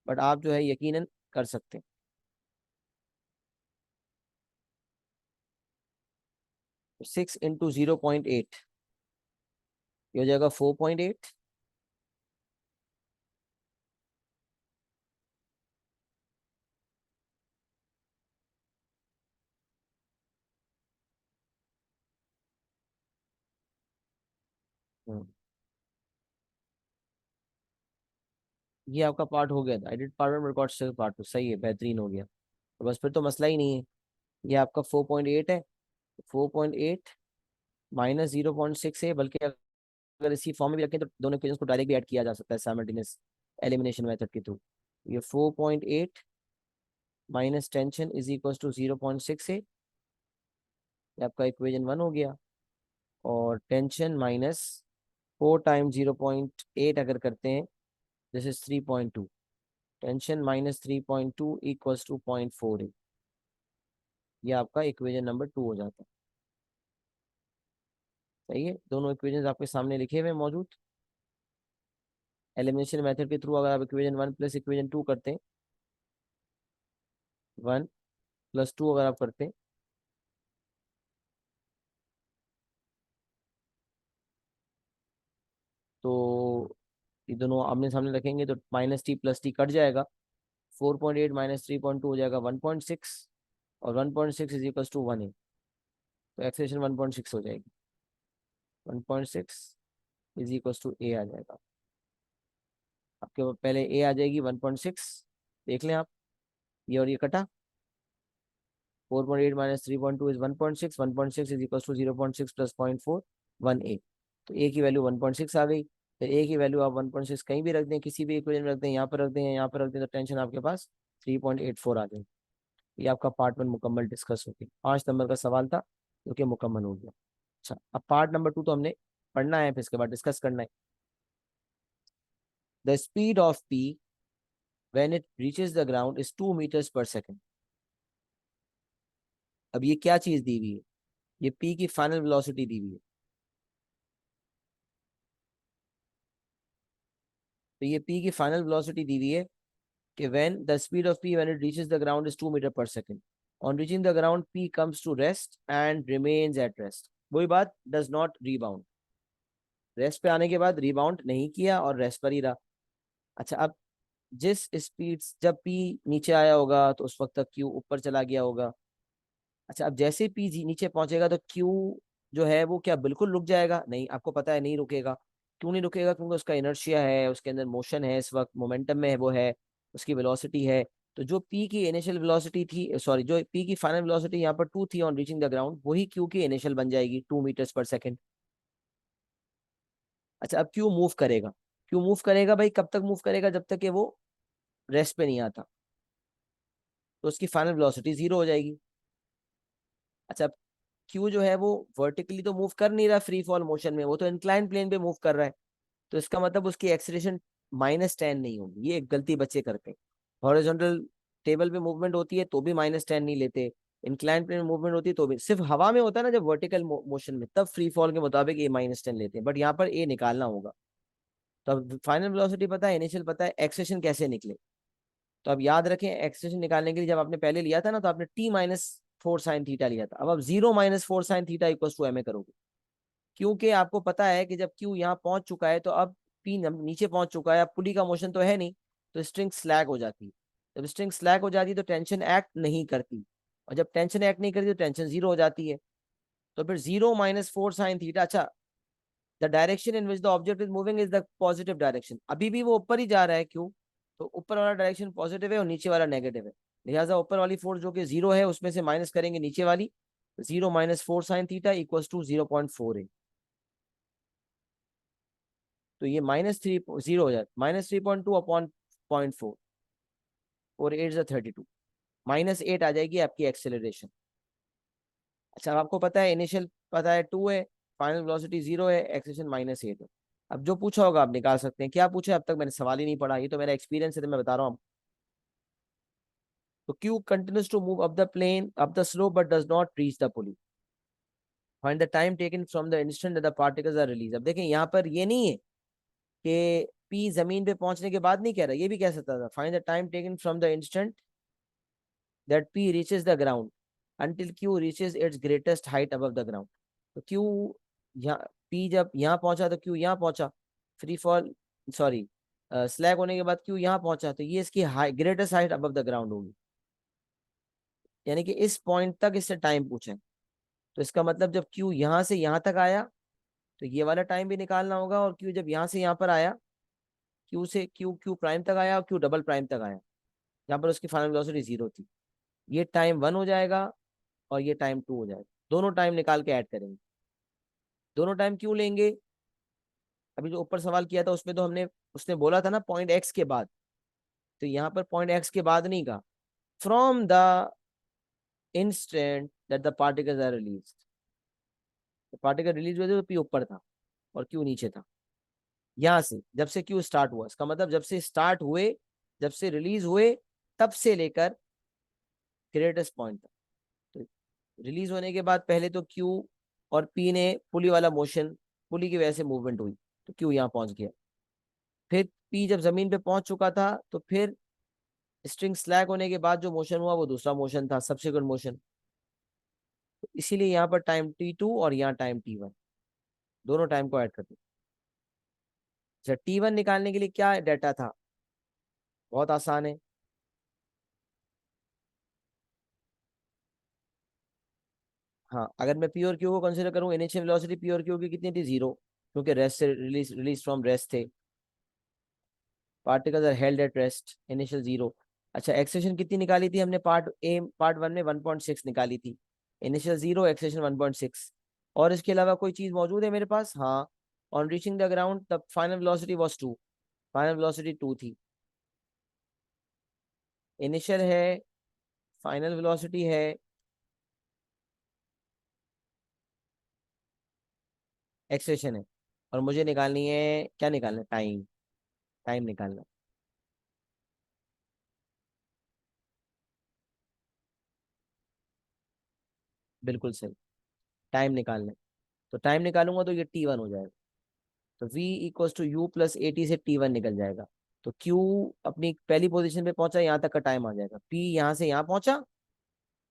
बट आप जो है यकीनन कर सकते हैं। 6 × 0.8 ये हो जाएगा 4.8। ये आपका पार्ट हो गया था, एडिट पार्ट में रिकॉर्ड से पार्ट, तो सही है, बेहतरीन हो गया। तो बस फिर तो मसला ही नहीं है। ये आपका 4.8 है, 4.8 माइनस 0.6 है। बल्कि अगर इसी फॉर्म में भी रखें तो दोनों इक्वेशंस को डायरेक्ट भी ऐड किया जा सकता है साइमल्टेनियस एलिमिनेशन मेथड के थ्रू। ये 4.8 minus tension is equal to 0.6 है, ये आपका इक्वेशन 1 हो गया। और टेंशन माइनस 4 टाइम्स 0.8 अगर करते हैं, this is 3.2। Tension minus 3.2 equals to 0.48। ये आपका इक्वेशन नंबर 2 हो जाता है। सही है, दोनों इक्वेशंस आपके सामने लिखे हुए मौजूद। एलिमिनेशन मेथड के थ्रू अगर आप इक्वेशन 1 प्लस इक्वेशन 2 करते हैं, 1 + 2 अगर आप करते हैं, तो ये दोनों आमने सामने रखेंगे तो minus T plus T cut जाएगा। 4.8 माइनस 3.2 हो जाएगा 1.6, और 1.6 इज इक्वल टू 1 है, तो एक्सेलेरेशन 1.6 हो जाएगी। 1.6 इज इक्वल टू ए आ जाएगा आपके पास। पहले ए आ जाएगी 1.6, देख लें आप, ये और ये कटा। 4.8 minus 3.2 is 1.6, 1.6 is equal to 0.6 plus 0.4, 1 a. तो ए की वैल्यू 1.6 आ गई। फिर ए की वैल्यू आप 1.6 कहीं भी रख दें, किसी भी इक्वेशन में रख दें, यहाँ पर रख दें, यहाँ पर रख दें, तो टेंशन आपके पास 3.84 आ गई। ये आपका पार्ट 1 मुकम्मल डिस्कस हो गया। 5 नंबर का सवाल था जो कि मुकम्मल हो गया। अच्छा, अब पार्ट नंबर 2 तो हमने पढ़ना है, फिर इसके बाद डिस्कस करना है। The speed of P when it reaches the ground is 2 meters per second। अब ये क्या चीज दी हुई है? ये पी की फाइनल वेलोसिटी दी हुई है। तो ये पी की फाइनल वेलोसिटी दी हुई है कि when the speed of p when it reaches the ground is 2 meters per second, on reaching the ground p comes to rest and remains at rest। वही बात, does not rebound, रेस्ट पे आने के बाद rebound नहीं किया और rest पर ही रहा। अच्छा, अब जिस स्पीड जब पी नीचे आया होगा तो उस वक्त तक क्यू ऊपर चला गया होगा। अच्छा, अब जैसे पी नीचे पहुंचेगा तो क्यू जो है वो क्या बिल्कुल रुक जाएगा? नहीं, आपको पता है नहीं रुकेगा। क्यों नहीं रुकेगा? क्योंकि उसका इनर्शिया है, उसके अंदर मोशन है, इस वक्त मोमेंटम में है वो है, उसकी वेलोसिटी है। तो जो पी की इनिशियल वेलोसिटी थी, सॉरी, जो पी की फाइनल वेलोसिटी यहाँ पर 2 थी ऑन रीचिंग द ग्राउंड, वही क्यू की इनिशियल बन जाएगी 2 meters per second। अच्छा, अब क्यू मूव करेगा। क्यू मूव करेगा भाई, कब तक मूव करेगा? जब तक कि वो रेस्ट पे नहीं आता, तो उसकी फाइनल वेलोसिटी 0 हो जाएगी। अच्छा, क्यू जो है वो वर्टिकली तो मूव कर नहीं रहा फ्री फॉल मोशन में, वो तो इंक्लाइन प्लेन पे मूव कर रहा है। तो इसका मतलब उसकी एक्सीलरेशन -10 नहीं होगी। ये एक गलती बच्चे करते हैं। हॉरिजॉन्टल टेबल पे मूवमेंट होती है तो भी -10 नहीं लेते, इंक्लाइन प्लेन में मूवमेंट होती है तो भी। सिर्फ हवा में होता है ना जब वर्टिकल मोशन में, तब फ्री फॉल के मुताबिक ए -10 लेते हैं, बट यहाँ पर ए निकालना होगा। तो अब फाइनल वेलोसिटी पता है, इनिशियल पता है, एक्सेलेरेशन कैसे निकले। तो अब याद रखें, एक्सेलेरेशन निकालने के लिए जब आपने पहले लिया था ना, तो आपने t-4 sin थीटा लिया था। अब आप 0-4 sin theta equal to M a करोगे, क्योंकि आपको पता है कि जब क्यू यहाँ पहुंच चुका है तो अब पी नीचे पहुंच चुका है, अब पुली का मोशन तो है नहीं, तो स्ट्रिंग स्लैग हो जाती है। जब स्ट्रिंग स्लैग हो जाती है तो टेंशन एक्ट नहीं करती, और जब टेंशन एक्ट नहीं करती तो टेंशन जीरो हो जाती है। तो फिर 0-4 sin थीटा, अच्छा, the direction in which the object is moving is the positive direction, अभी भी वो ऊपर ही जा रहा है क्यों, तो ऊपर वाला डायरेक्शन पॉजिटिव है और नीचे वाला नेगेटिव है, लिहाजा ऊपर वाली फोर्स जो कि जीरो है उसमें से माइनस करेंगे नीचे वाली, 0-4 sin थीटा इक्वल टू 0.4 है। तो ये -3 हो जाए, -3.2 अपॉन 0.4, और 8 32, -8 आ जाएगी आपकी एक्सेलरेशन। अच्छा, अब आपको पता है इनिशियल पता है 2 है, फाइनल वेलोसिटी 0 है, एक्सेलरेशन -8 है। अब जो पूछा होगा आप निकाल सकते हैं। क्या पूछा है, अब तक मैंने सवाल ही नहीं पढ़ा, ये तो मेरा एक्सपीरियंस है तो मैं बता रहा हूँ। तो Q continues to move up the plane up the slope but does not reach the pulley, find the time taken from the instant the particles are release. अब देखें यहाँ पर ये नहीं है कि पी जमीन पे पहुंचने के बाद नहीं कह रहा, ये भी कह सकता था, find the time taken from the instant that P reaches the ground until Q reaches its greatest height above the ground। तो Q यहाँ P जब यहाँ पहुंचा तो Q यहाँ पहुंचा, फ्री फॉल सॉरी स्लैग होने के बाद Q यहाँ पहुंचा, तो ये इसकी greatest height above the ground होगी, यानी कि इस पॉइंट तक इससे टाइम पूछे। तो इसका मतलब जब Q यहाँ से यहाँ तक आया तो ये वाला टाइम भी निकालना होगा, और Q जब यहाँ से यहाँ पर आया, Q से Q प्राइम तक आया और Q डबल प्राइम तक आया, जहाँ पर उसकी फाइनल वेलोसिटी 0 थी, ये टाइम 1 हो जाएगा और ये टाइम 2 हो जाएगा। दोनों टाइम निकाल के ऐड करेंगे। दोनों टाइम क्यों लेंगे, अभी जो ऊपर सवाल किया था उसमें तो हमने उसने बोला था ना पॉइंट एक्स के बाद, तो यहाँ पर पॉइंट एक्स के बाद नहीं कहा, from the instant that the particles are release. Particle release हुए थे तो पी ऊपर था और क्यू नीचे था, यहाँ से जब से क्यू स्टार्ट हुआ, इसका मतलब जब से स्टार्ट हुए, जब से रिलीज हुए, तब से लेकर ग्रेटेस्ट पॉइंट तक। तो रिलीज होने के बाद पहले तो क्यू और पी ने पुली वाला मोशन, पुली की वजह से मूवमेंट हुई, तो क्यू यहाँ पहुंच गया। फिर पी जब जमीन पे पहुंच चुका था तो फिर स्ट्रिंग स्लैग होने के बाद जो मोशन हुआ वो दूसरा मोशन था, सब्सिक्वेंट मोशन। तो इसीलिए यहाँ पर टाइम t2 और यहाँ टाइम t1, दोनों टाइम को ऐड कर दो। अच्छा, t1 निकालने के लिए क्या डाटा था, बहुत आसान है। हाँ, अगर मैं पी और क्यू को कंसिडर करूँ, इनिशियल वेलोसिटी पी और क्यू की कितनी थी, 0, क्योंकि रेस्ट से रिलीज फ्रॉम रेस्ट थे, particles are held at rest, initial 0। अच्छा, एक्सेशन कितनी निकाली थी हमने, पार्ट वन में 1.6 निकाली थी, इनिशियल 0, एक्सेशन 1.6। और इसके अलावा कोई चीज मौजूद है मेरे पास, हाँ, on reaching the ground the final velocity was 2, final velocity 2 थी, इनिशियल है, फाइनल वेलोसिटी है, एक्सेशन है, और मुझे निकालनी है, क्या निकालना है, टाइम, टाइम निकालना है। बिल्कुल सही, टाइम निकालना है। तो टाइम निकालूंगा तो ये t1 हो जाएगा, तो v equals to u plus a t से t1 निकल जाएगा। तो q अपनी पहली पोजीशन पे पहुंचा, यहाँ तक का टाइम आ जाएगा, p यहाँ से यहाँ पहुंचा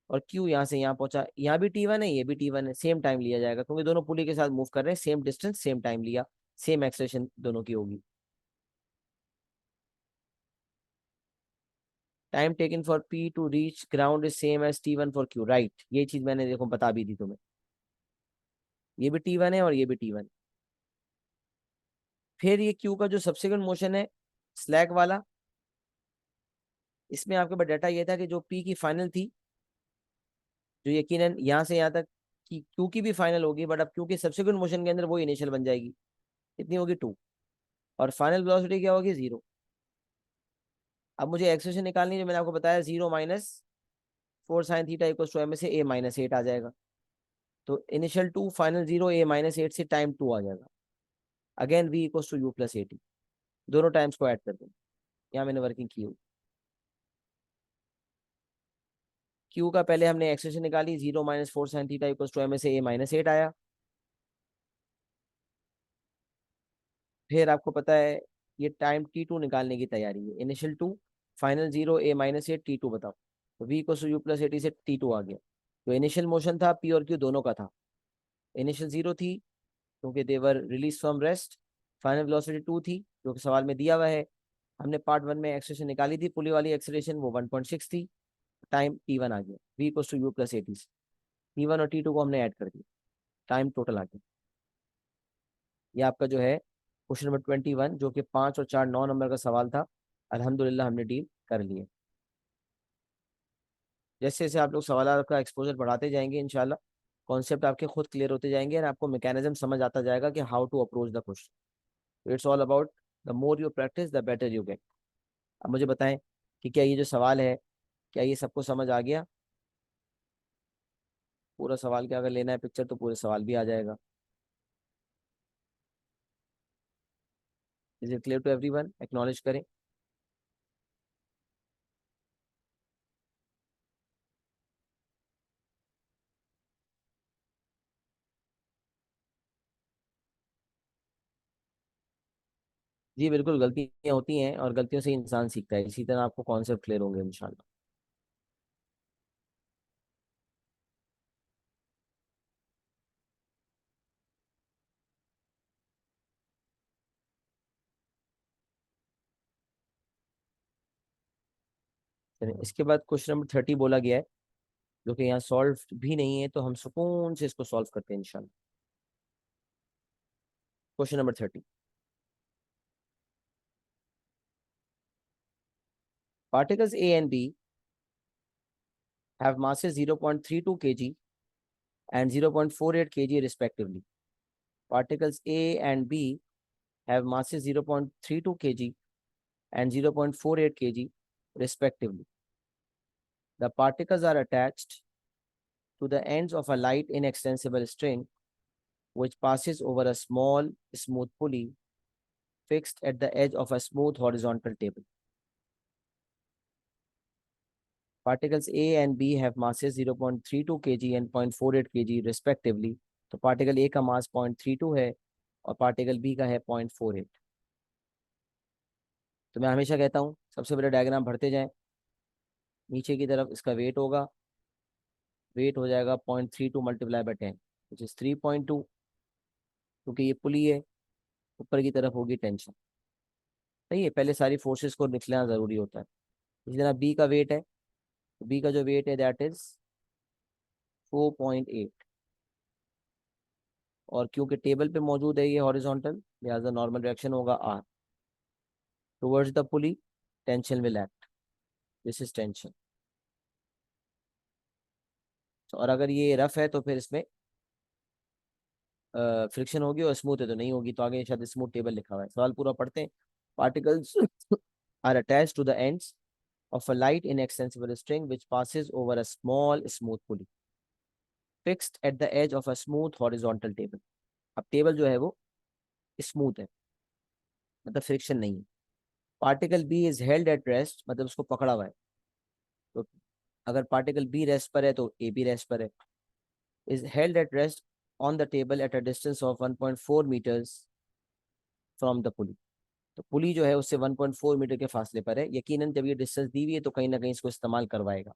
और q यहाँ से यहाँ पहुंचा, यहाँ भी t1 है, ये भी t1 है, सेम टाइम लिया जाएगा क्योंकि दोनों पुली के साथ मूव कर रहे हैं, सेम डिस्टेंस सेम टाइम लिया, सेम एक्सेलेरेशन दोनों की होगी। Time taken for p to reach ground is same as t1 for q, right, ये चीज मैंने देखो बता भी दी तुम्हें, ये भी t1 है और ये भी t1। फिर ये q का जो सब्सिक्वेंट मोशन है स्लैग वाला, इसमें आपके पास डाटा ये था कि जो p की फाइनल थी, जो यकीनन यहाँ से यहाँ तक की क्यू की भी फाइनल होगी, बट अब क्यू के सब्सिक्वेंट मोशन के अंदर वो इनिशियल बन जाएगी, कितनी होगी 2, और फाइनल वेलोसिटी क्या होगी, 0। अब मुझे एक्सेशन निकालनी है, जो मैंने आपको बताया, 0-4 sin theta equal to m से a-8 आ जाएगा। तो इनिशियल 2, फाइनल 0, a-8 से टाइम 2 आ जाएगा, again v equal to u plus a t, दोनों टाइम्स को ऐड कर दें, यहाँ मैंने वर्किंग की हुई। क्यू का पहले हमने एक्सेशन निकाली, 0-4 sin theta equal to m से a-8 आया, फिर आपको पता है ये टाइम T2 निकालने की तैयारी है। Initial 2, final 0, A minus A, T2 बताओ। तो V को यू प्लस एटी से T2 आ गया। तो इनिशियल मोशन था P और Q दोनों का था। इनिशियल 0 थी क्योंकि they were release from rest. Final velocity 2 थी जो कि सवाल में दिया हुआ है। हमने पार्ट 1 में एक्सेलरेशन निकाली थी, पुली वाली एक्सेलरेशन, वो 1.6 थी। टाइम T1 आ गया, V equals to u plus a t से। T1 और T2 को हमने ऐड कर दिया, टाइम टोटल आ गया। ये आपका जो है क्वेश्चन नंबर 21, जो कि 5 और 4 9 नंबर का सवाल था। अल्हम्दुलिल्लाह हमने डील कर लिए। जैसे जैसे आप लोग सवाल का एक्सपोजर बढ़ाते जाएंगे इंशाल्लाह कॉन्सेप्ट आपके खुद क्लियर होते जाएंगे और आपको मैकेनिज्म समझ आता जाएगा कि how to approach the question. It's all about the more you practise the better you get. अब मुझे बताएं कि क्या ये जो सवाल है, क्या ये सबको समझ आ गया? पूरा सवाल का अगर लेना है पिक्चर तो पूरे सवाल भी आ जाएगा। Is it clear to everyone? Acknowledge करें। जी बिल्कुल, गलतियां होती हैं और गलतियों से ही इंसान सीखता है। इसी तरह आपको कॉन्सेप्ट क्लियर होंगे इंशाल्लाह। चलिए, इसके बाद क्वेश्चन नंबर 30 बोला गया है, जो कि यहाँ सॉल्व भी नहीं है, तो हम सुकून से इसको सॉल्व करते हैं इंशाल्लाह। Question number 30, particles A and B have masses 0.32 kg and 0.48 kg respectively. Particles A and B have masses 0.32 kg and 0.48 kg respectively. The particles are attached to the ends of a light inextensible string which passes over a small smooth pulley fixed at the edge of a smooth horizontal table. Particles A and B have masses 0.32 kg and 0.48 kg respectively. तो particle A का मास 0.32 है और particle B का है 0.48। तो मैं हमेशा कहता हूँ सबसे पहले डायग्राम भरते जाएं। नीचे की तरफ इसका वेट होगा, वेट हो जाएगा 0.32 मल्टीप्लाई बाई 10 विच इज 3.2, क्योंकि ये पुली है। ऊपर की तरफ होगी टेंशन। सही है, पहले सारी फोर्सेस को निकलना जरूरी होता है। इसी तरह बी का वेट है, तो बी का जो वेट है दैट इज 4.8, और क्योंकि टेबल पे मौजूद है ये हॉरिजॉन्टल, लिहाजा नॉर्मल रिएक्शन होगा R towards the pulley, tension will act, this is tension. और अगर ये रफ है तो फिर इसमें फ्रिक्शन होगी, और स्मूथ है तो नहीं होगी। तो आगे शायद स्मूथ टेबल लिखा हुआ है। सवाल पूरा पढ़ते हैं। Particles are attach to the ends of a light inextensible string which passes over a small smooth pulley fixed at the edge of a smooth horizontal table। अब टेबल जो है वो स्मूथ है, मतलब फ्रिक्शन नहीं है। Particle B is held at rest, मतलब उसको पकड़ा हुआ है। तो अगर पार्टिकल बी रेस्ट पर है तो ए भी रेस्ट पर है। Is held at rest on the table at a distance of 1.4 metres from the pulley. तो पुली जो है उससे 1.4 मीटर के फासले पर है। यकीनन जब ये डिस्टेंस दी हुई है तो कहीं ना कहीं इसको इस्तेमाल करवाएगा।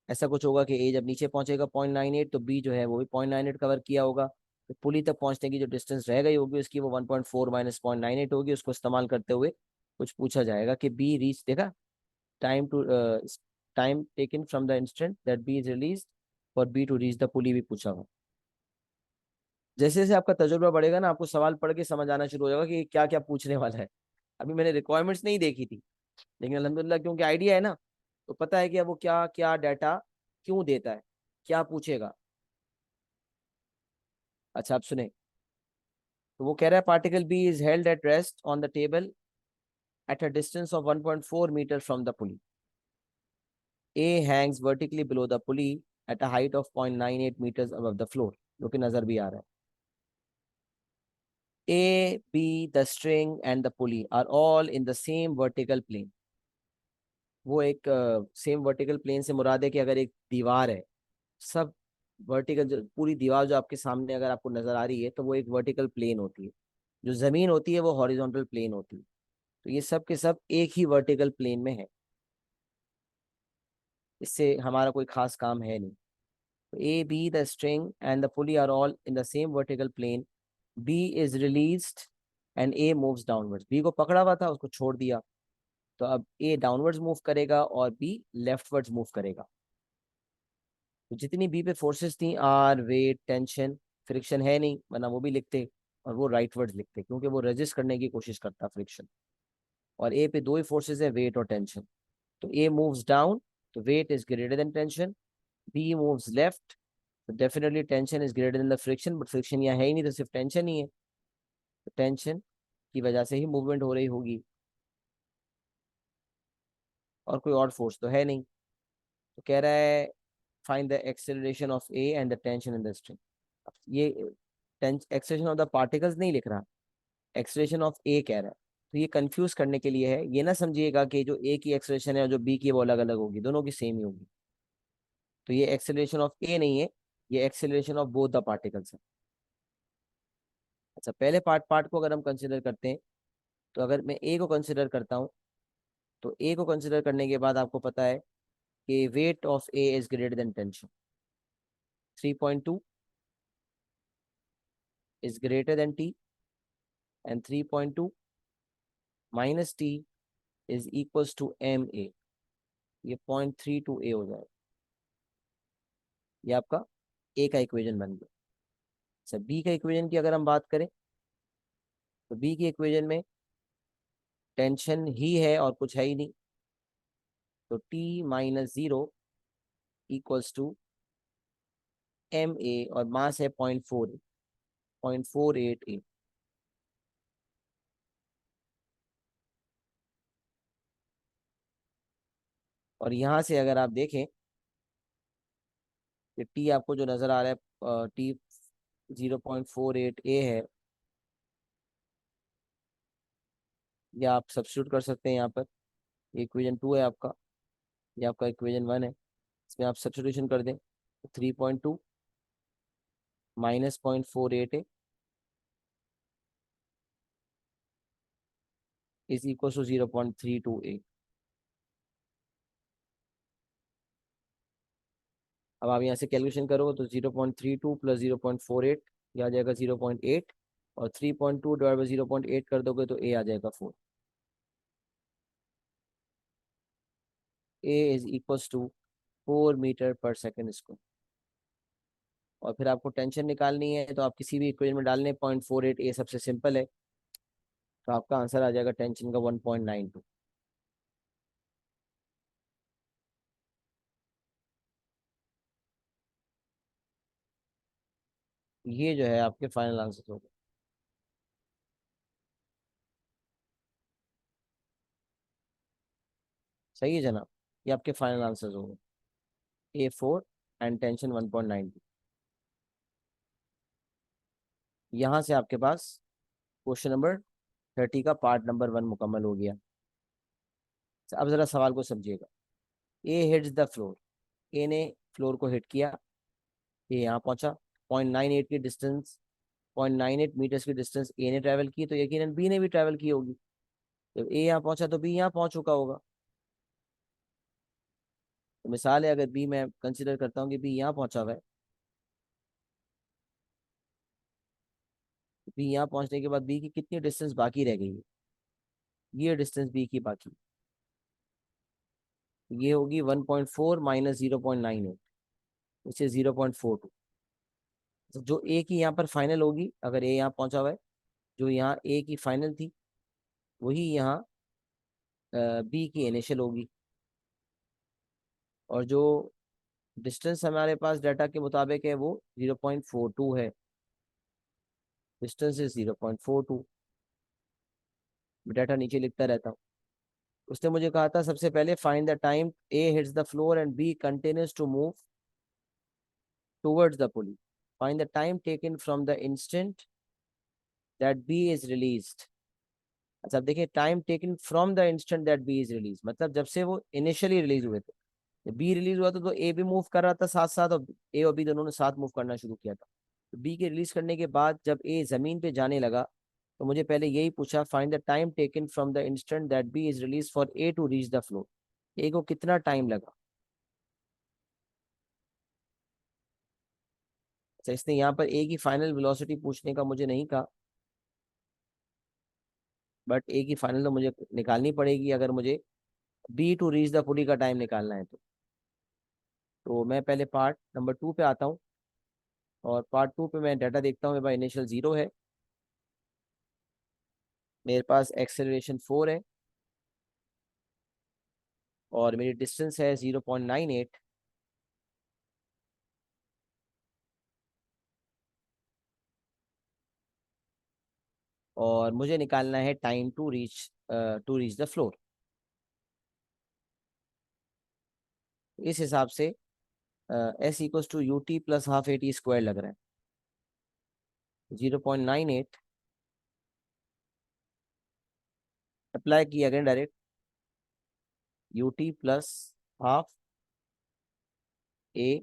ऐसा कुछ होगा कि ए जब नीचे पहुंचेगा 0.98, तो बी जो है वो भी 0.98 कवर किया होगा। तो पुली तक पहुंचने की जो डिस्टेंस रह गई होगी उसकी वो 1.4 माइनस 0.98 होगी। उसको इस्तेमाल करते हुए कुछ पूछा जाएगा कि बी रीच, देखा, time to time taken from the instant that B is release for B to reach the pulley भी पूछा हुआ। जैसे जैसे आपका तजुर्बा बढ़ेगा ना, आपको सवाल पढ़ के समझ आना शुरू हो जाएगा कि क्या क्या पूछने वाला है। अभी मैंने रिक्वायरमेंट्स नहीं देखी थी, लेकिन अल्हम्दुलिल्लाह क्योंकि आइडिया है ना, तो पता है कि अब वो क्या क्या डाटा क्यों देता है, क्या पूछेगा। अच्छा आप सुने, तो वो कह रहा है particle B is held at rest on the table at a distance of 1.4 metre from the pulley. A hangs vertically below the pulley at a height of 0.98 metres above the floor, जो कि नजर भी आ रहा है। A, B, the string and the pulley are all in the same vertical plane। वो एक same vertical plane से मुराद है कि अगर एक दीवार है, सब वर्टिकल जो पूरी दीवार जो आपके सामने अगर आपको नजर आ रही है तो वो एक वर्टिकल प्लेन होती है, जो जमीन होती है वो हॉरिजॉन्टल प्लेन होती है। तो ये सब के सब एक ही वर्टिकल प्लेन में है, इससे हमारा कोई खास काम है नहीं। तो A B the string and the pulley are all in the same vertical plane, B is released and A moves downwards. B को पकड़ा हुआ था, उसको छोड़ दिया, तो अब ए डाउनवर्ड्स मूव करेगा और बी लेफ्टवर्ड्स मूव करेगा। तो जितनी बी पे फोर्सेस थी, आर, वेट, टेंशन, फ्रिक्शन है नहीं वरना वो भी लिखते, और वो राइटवर्ड्स लिखते क्योंकि वो रेजिस्ट करने की कोशिश करता फ्रिक्शन। और ए पे दो ही फोर्सेस है, वेट और टेंशन। तो ए मूव्स डाउन, तो weight is greater than tension. B moves left, तो definitely tension is greater than the friction, but friction यहाँ है ही नहीं तो सिर्फ टेंशन ही है, तो टेंशन की वजह से ही मूवमेंट हो रही होगी, और कोई और फोर्स तो है नहीं। तो कह रहा है find the acceleration of A and the tension in the string. ये एक्सेलरेशन ऑफ द पार्टिकल्स नहीं लिख रहा, एक्सेलरेशन ऑफ ए कह रहा है। तो ये कंफ्यूज करने के लिए है, ये ना समझिएगा कि जो ए की एक्सेलरेशन है और जो बी की है वो अलग अलग होगी, दोनों की सेम ही होगी। तो ये एक्सेलरेशन ऑफ ए नहीं है, ये acceleration of both the particles है। अच्छा, पहले पार्ट पार्ट को अगर हम कंसिडर करते हैं, तो अगर मैं ए को कंसिडर करता हूँ, तो ए को कंसिडर करने के बाद आपको पता है कि weight of A is greater than tension. 3.2 is greater than T, and 3.2 minus T is equals to M a. ये 0.32 ए हो जाएगा। ये आपका ए का इक्वेशन बन गया। अच्छा, बी का इक्वेशन की अगर हम बात करें, तो बी की इक्वेशन में टेंशन ही है और कुछ है ही नहीं, तो T minus zero equals to M A, और मास है 0.48 ए। और यहाँ से अगर आप देखें कि टी आपको जो नजर आ रहा है, टी 0.48 ए है, या आप सब्स्टिट्यूट कर सकते हैं यहाँ पर। इक्वेशन 2 है आपका, ये आपका इक्वेशन 1 है, इसमें आप सब्स्टिट्यूशन कर दें, 3.2 माइनस 0.48 इज इक्वल टू 0.32 ए। अब आप यहाँ से कैलकुलेशन करोगे तो 0.32 प्लस 0.48, ये आ जाएगा 0.8, और 3.2 डिवाइड बाई 0.8 कर दोगे तो ए आ जाएगा 4। ए इज इक्वल्स टू 4 मीटर पर सेकेंड स्क्वायर। और फिर आपको टेंशन निकालनी है, तो आप किसी भी इक्वेशन में डालने, 0.48 ए सबसे सिंपल है, तो आपका आंसर आ जाएगा टेंशन का 1.92। ये जो है आपके फाइनल आंसर होगा। सही है जनाब, ये आपके फाइनल आंसर होंगे, A4 एंड टेंशन 1.92। यहाँ से आपके पास क्वेश्चन नंबर 30 का पार्ट नंबर 1 मुकम्मल हो गया। अब जरा सवाल को समझिएगा। ए हिट्स द फ्लोर, ए ने फ्लोर को हिट किया, ये यहाँ पहुंचा। 0.98 की डिस्टेंस, 0.98 मीटर्स की डिस्टेंस ए ने ट्रैवल की, तो यकीनन बी ने भी ट्रैवल की होगी। जब ए यहाँ पहुंचा तो बी यहाँ पहुंच चुका होगा। तो मिसाल है, अगर बी मैं कंसिडर करता हूँ कि बी यहाँ पहुंचा हुआ है, बी यहाँ पहुंचने के बाद बी की कितनी डिस्टेंस बाकी रह गई है, ये डिस्टेंस बी की बाकी, ये होगी 1.4 माइनस 0.98, इससे 0.42। तो जो ए की यहाँ पर फाइनल होगी, अगर ए यहाँ पहुंचा हुआ है, जो यहाँ ए की फाइनल थी वही यहाँ बी की इनिशियल होगी। और जो डिस्टेंस हमारे पास डाटा के मुताबिक है वो 0.42 है, डिस्टेंस इज 0.42। डाटा नीचे लिखता रहता हूँ। उसने मुझे कहा था सबसे पहले find the time A hits the floor and B continues to move towards the pulley, find the time taken from the instant that B is released. अच्छा, अब देखिए, time taken from the instant that B is release, मतलब जब से वो initially release हुए थे। जब बी रिलीज हुआ तो ए भी मूव कर रहा था साथ साथ, और ए और बी दोनों ने साथ मूव करना शुरू किया था। तो बी के रिलीज करने के बाद जब ए जमीन पे जाने लगा, तो मुझे पहले यही पूछा, find the time taken from the instant that B is release for A to reach the floor. A को कितना टाइम लगा। अच्छा, इसने यहाँ पर ए की फाइनल वेलोसिटी पूछने का मुझे नहीं कहा, बट ए की फाइनल तो मुझे निकालनी पड़ेगी अगर मुझे B to reach the pulley का टाइम निकालना है तो मैं पहले पार्ट नंबर 2 पे आता हूँ। और पार्ट 2 पे मैं डाटा देखता हूँ, मेरे पास इनिशियल 0 है, मेरे पास एक्सेलरेशन 4 है, और मेरी डिस्टेंस है 0.98। और मुझे निकालना है time to reach the floor. इस हिसाब से s equals to u t plus half a t square लग रहा है। 0.98 अप्लाई किया गया direct, u t plus half a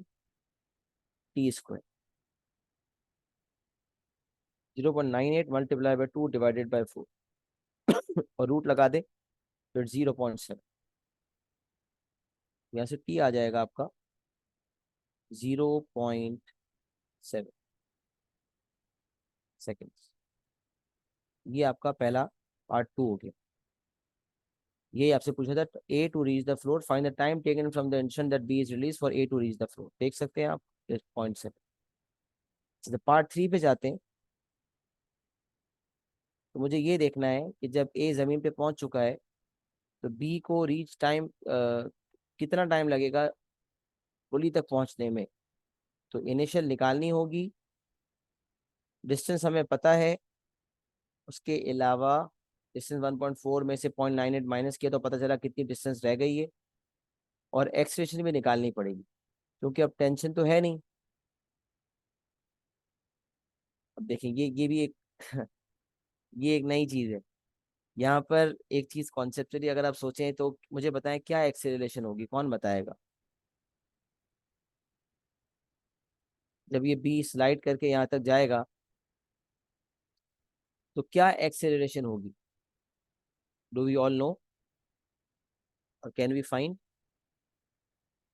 t square. 0.98 multiply by 2 divided by 4 और रूट लगा दे, फिर 0.7। यहाँ से टी आ जाएगा आपका 0.7 सेकेंड। ये आपका पहला पार्ट 2 हो गया। ये आपसे पूछा था, A to reach the floor, find the time taken from the instant that B is release for A to reach the floor. देख सकते हैं आप 0.7। पार्ट 3 पे जाते हैं। तो मुझे ये देखना है कि जब ए जमीन पे पहुंच चुका है, तो बी को रीच टाइम कितना टाइम लगेगा पुली तक पहुंचने में। तो इनिशियल निकालनी होगी, डिस्टेंस हमें पता है, उसके अलावा डिस्टेंस 1.4 में से 0.98 माइनस किया तो पता चला कितनी डिस्टेंस रह गई है। और एक्सलेशन भी निकालनी पड़ेगी, क्योंकि अब टेंशन तो है नहीं। अब देखें, ये भी एक ये एक नई चीज है। यहाँ पर एक चीज कॉन्सेप्चुअली अगर आप सोचें तो मुझे बताएं क्या एक्सेलरेशन होगी, कौन बताएगा। जब ये बी स्लाइड करके यहाँ तक जाएगा तो क्या एक्सेलरेशन होगी, डू वी ऑल नो, और कैन वी फाइंड,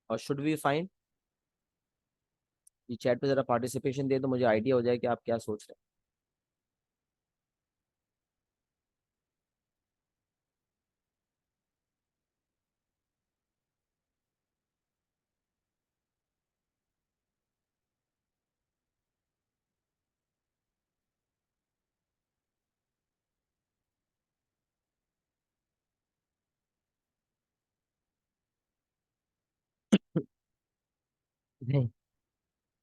और शुड वी फाइंड। ये चैट पे जरा पार्टिसिपेशन दे तो मुझे आइडिया हो जाए कि आप क्या सोच रहे हैं।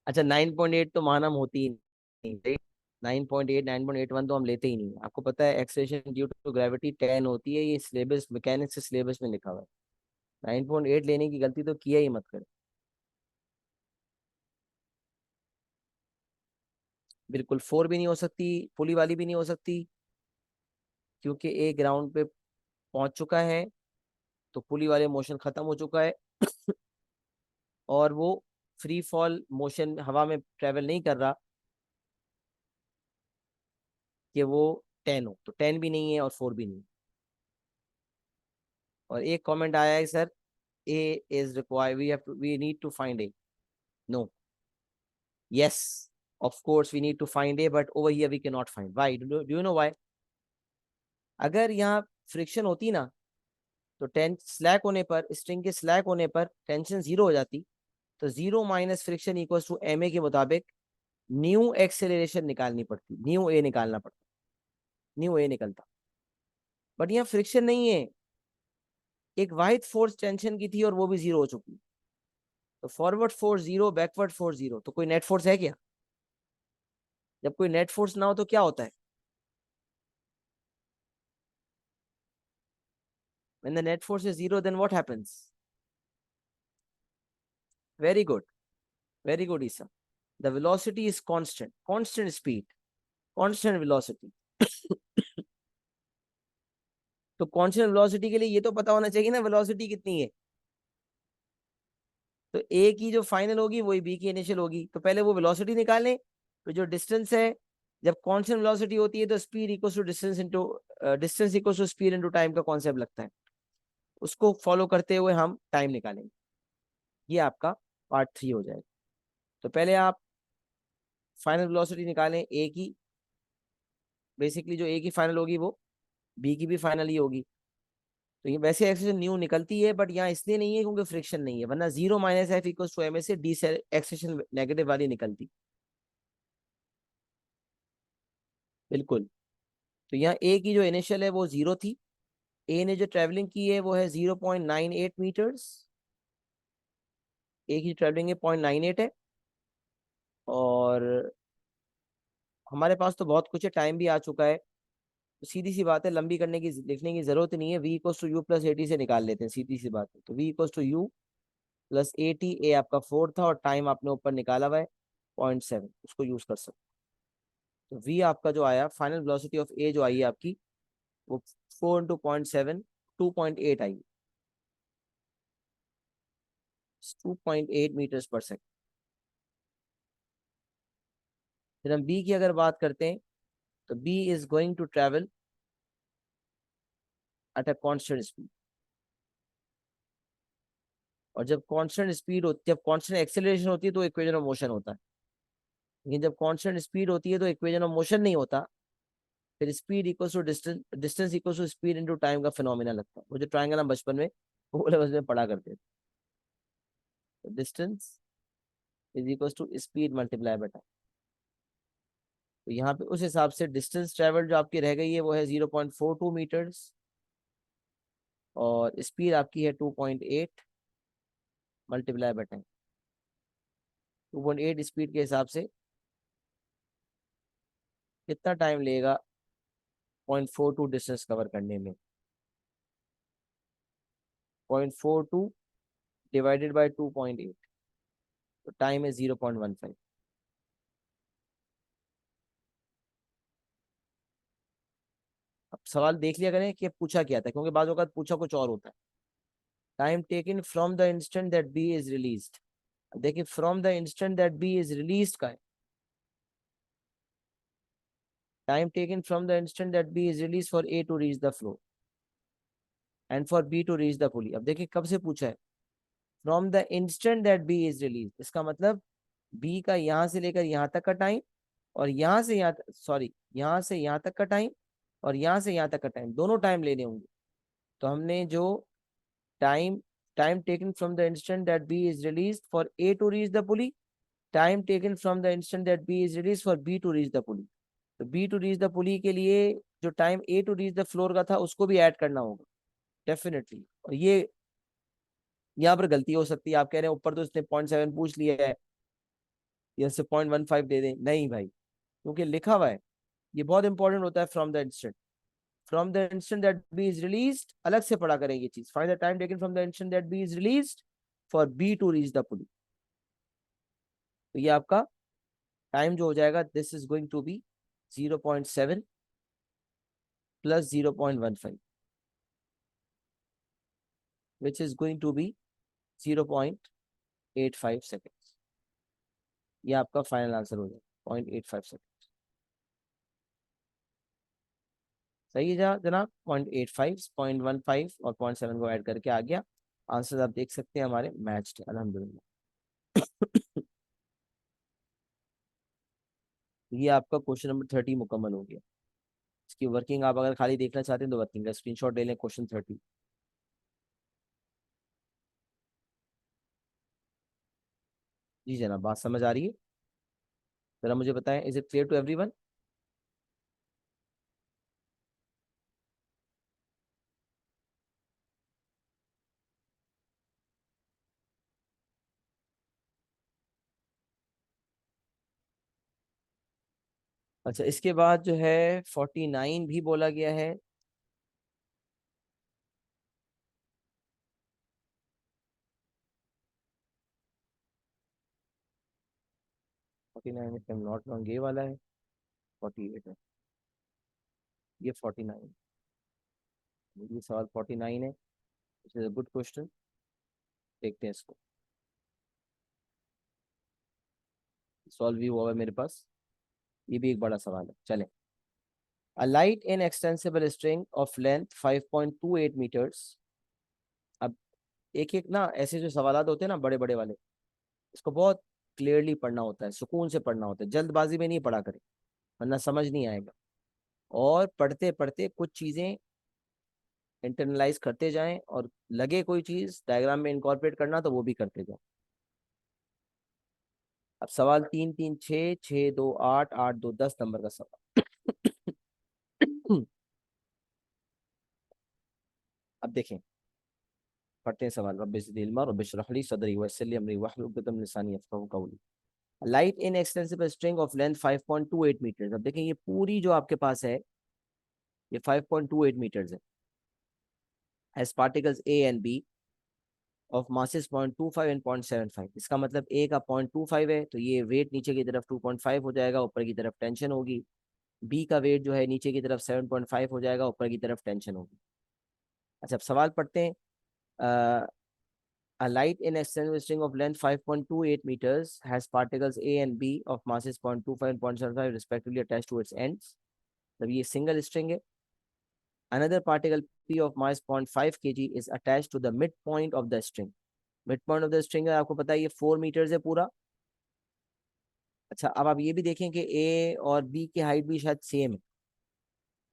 अच्छा, 9.8 तो मानम होती ही नहीं। 9.8 9.81 तो हम लेते ही नहीं। आपको पता है एक्सेलरेशन ड्यू टू ग्रेविटी 10 होती है, ये सिलेबस मैकेनिक्स के सिलेबस में लिखा हुआ है। 9.8 लेने की गलती तो किया ही मत करें। बिल्कुल 4 भी नहीं हो सकती, पुली वाली भी नहीं हो सकती, क्योंकि ए ग्राउंड पे पहुंच चुका है, तो पुली वाले मोशन खत्म हो चुका है और वो फ्री फॉल मोशन हवा में ट्रेवल नहीं कर रहा कि वो 10 हो। तो 10 भी नहीं है और 4 भी नहीं। और एक कमेंट आया है, sir a is required, we need to find a. No, yes, of course we need to find a, but over here we can not find. Why, do you know why? अगर यहाँ friction होती ना, तो टें slack होने पर, string के slack होने पर टेंशन 0 हो जाती। तो 0 minus friction equals to M a के मुताबिक न्यू एक्सेलरेशन निकालनी पड़ती, न्यू ए निकालना पड़ता, न्यू ए निकलता। बट यहाँ फ्रिक्शन नहीं है, एक वाहिद फोर्स टेंशन की थी और वो भी 0 हो चुकी। तो फॉरवर्ड फोर्स 0, बैकवर्ड फोर्स 0, तो कोई नेट फोर्स है क्या? जब कोई नेट फोर्स ना हो तो क्या होता है? When the net force is 0, then what happens? Very good. Very good, Isa. The velocity is constant. Constant speed. Constant velocity. तो कांस्टेंट वेलोसिटी के लिए ये तो पता होना चाहिए ना वेलोसिटी कितनी है। तो ए की जो फाइनल होगी वही बी की इनिशियल होगी। तो पहले वो वेलोसिटी निकालें, तो जो डिस्टेंस है, जब कांस्टेंट वेलोसिटी होती है तो speed equals to distance into distance equals to speed into time का कॉन्सेप्ट लगता है। उसको फॉलो करते हुए हम टाइम निकालेंगे। ये आपका पार्ट 3 हो जाएगा। तो पहले आप फाइनल वेलोसिटी निकालें ए की। बेसिकली जो ए की फाइनल होगी वो बी की भी फाइनल ही होगी। तो ये वैसे एक्सेशन न्यू निकलती है, बट यहाँ इसलिए नहीं है क्योंकि फ्रिक्शन नहीं है, वरना 0 minus f equals to M A से डी से एक्सेशन नेगेटिव वाली निकलती। बिल्कुल। तो यहाँ ए की जो इनिशियल है वो 0 थी। ए ने जो ट्रेवलिंग की है वो है 0.98 मीटर्स। ए की ट्रेवलिंग है 0.98 है। और हमारे पास तो बहुत कुछ है, टाइम भी आ चुका है, तो सीधी सी बात है, लंबी करने की लिखने की जरूरत नहीं है। V equals to u plus a t से निकाल लेते हैं, सीधी सी बात है। तो v equals to u plus a t, A आपका 4 था और टाइम आपने ऊपर निकाला हुआ है 0.7, उसको यूज कर सकते। तो वी आपका जो आया, फाइनल वेलोसिटी ऑफ ए जो आई है आपकी, वो 4 इंटू 0.7, 2.8 आई। 2.8 मीटर्स पर सेकेंड। फिर हम बी की अगर बात करते हैं, तो B is going to travel at a constant speed. और जब कांस्टेंट स्पीड होती, जब कांस्टेंट एक्सेलरेशन होती है तो इक्वेशन ऑफ मोशन होता है। लेकिन जब कांस्टेंट स्पीड होती है तो इक्वेशन ऑफ मोशन नहीं होता। फिर speed equals to distance, distance equals to speed into time का फिनोमिना लगता है। वो जो ट्रायंगल हम बचपन में वो लेवल में पढ़ा करते थे। तो distance is equals to speed multiply by time. तो यहाँ पे उस हिसाब से डिस्टेंस ट्रेवल जो आपकी रह गई है वो है 0.42 मीटर्स, और स्पीड आपकी है 2.8 मल्टीप्लाई बाय टाइम। 2.8 स्पीड के हिसाब से कितना टाइम लेगा 0.42 डिस्टेंस कवर करने में? 0.42 डिवाइडेड बाय 2.8, तो टाइम है 0.15। अब सवाल देख लिया करें कि पूछा क्या था, क्योंकि बाद वक्त पूछा कुछ और होता है। Time taken from the instant that B is released. देखिए, from the instant that B is released का है। Time taken from the instant that B is release for A to reach the floor and for B to reach the pulley. अब देखिए कब से पूछा है, from the instant that B is release, इसका मतलब बी का यहां से लेकर यहां तक का टाइम, और यहां से यहाँ, सॉरी, यहाँ से यहाँ तक का टाइम, और यहाँ से यहाँ तक का टाइम, दोनों टाइम लेने होंगे। तो हमने जो time, time taken from the instant that B is release for A to reach the pulley, time taken from the instant that B is release for B to reach the pulley. तो B to reach the pulley के लिए जो time A to reach the floor का था उसको भी add करना होगा डेफिनेटली। और ये यहाँ पर गलती हो सकती है, आप कह रहे हैं ऊपर तो इसने 0.7 पूछ लिया है, या से 0.15 दे दें, नहीं भाई, क्योंकि लिखा हुआ है। ये बहुत इंपॉर्टेंट होता है, from the instant. From the instant that B is released अलग से पढ़ा करेंगे ये चीज। Find the time taken from the instant that B is released for B to reach the pulley. तो ये आपका टाइम जो हो जाएगा, this is going to be 0.7 plus 0.15, which is going to be 0.85 second. ये आपका फाइनल आंसर हो जाएगा 0.85 सेकेंड। सही है जनाब, 0.85, 0.15 और 0.7 को ऐड करके आ गया आंसर। आप देख सकते हैं हमारे मैच अल्हम्दुलिल्लाह। ये आपका क्वेश्चन नंबर 30 मुकम्मल हो गया। इसकी वर्किंग आप अगर खाली देखना चाहते हैं तो वर्किंग का स्क्रीनशॉट ले लें, क्वेश्चन 30। जी जनाब, बात समझ आ रही है? जरा मुझे बताएं, is it clear to everyone? अच्छा, इसके बाद जो है 49 भी बोला गया है। 49 if I'm not wrong ये वाला है। 48 है, ये 49, ये सवाल 49 है। It is a good question, देखते हैं इसको। सॉल्व भी हुआ है मेरे पास, ये भी एक बड़ा सवाल है। चले, a light inextensible string of length 5.28 metres. अब एक एक ना ऐसे जो सवालात होते हैं ना बड़े बड़े वाले, इसको बहुत क्लियरली पढ़ना होता है, सुकून से पढ़ना होता है, जल्दबाजी में नहीं पढ़ा करें वरना समझ नहीं आएगा। और पढ़ते पढ़ते कुछ चीजें इंटरनलाइज करते जाएं, और लगे कोई चीज डायग्राम में इनकॉर्पोरेट करना तो वो भी करते जाएं। अब सवाल 3 3 6 6 2 8 8 2 10 नंबर का सवाल। अब देखें, पढ़ते हैं सवाल। रब्बि ज़िदनी इल्मा रब्बि इश्रह ली सदरी वयस्सिर ली अमरी वहलुल उक़दतम मिन लिसानी यफ़क़हू क़ौली। Light inextensible string of length 5.28 metres. अब देखें, ये पूरी जो आपके पास है ये 5.28 मीटर्स है, has particles A and B of masses 0.25 and 0.75। इसका मतलब ए का 0.25 है तो ये वेट नीचे की तरफ 2.5 हो जाएगा, ऊपर की तरफ टेंशन होगी। बी का वेट जो है नीचे की तरफ 7.5 हो जाएगा, ऊपर की तरफ टेंशन होगी। अच्छा, अब सवाल पढ़ते हैं। A light in external string of length 5.28 meters has particles A and B of masses 0.25 and 0.75 respectively attached to its ends. तब ये single string है. Another particle P of mass 0.5 kg is attached to the midpoint of the string. Midpoint of the string है, आपको पता है ये 4 meters है पूरा। अच्छा, अब आप ये भी देखें कि A और B की हाइट भी शायद सेम है,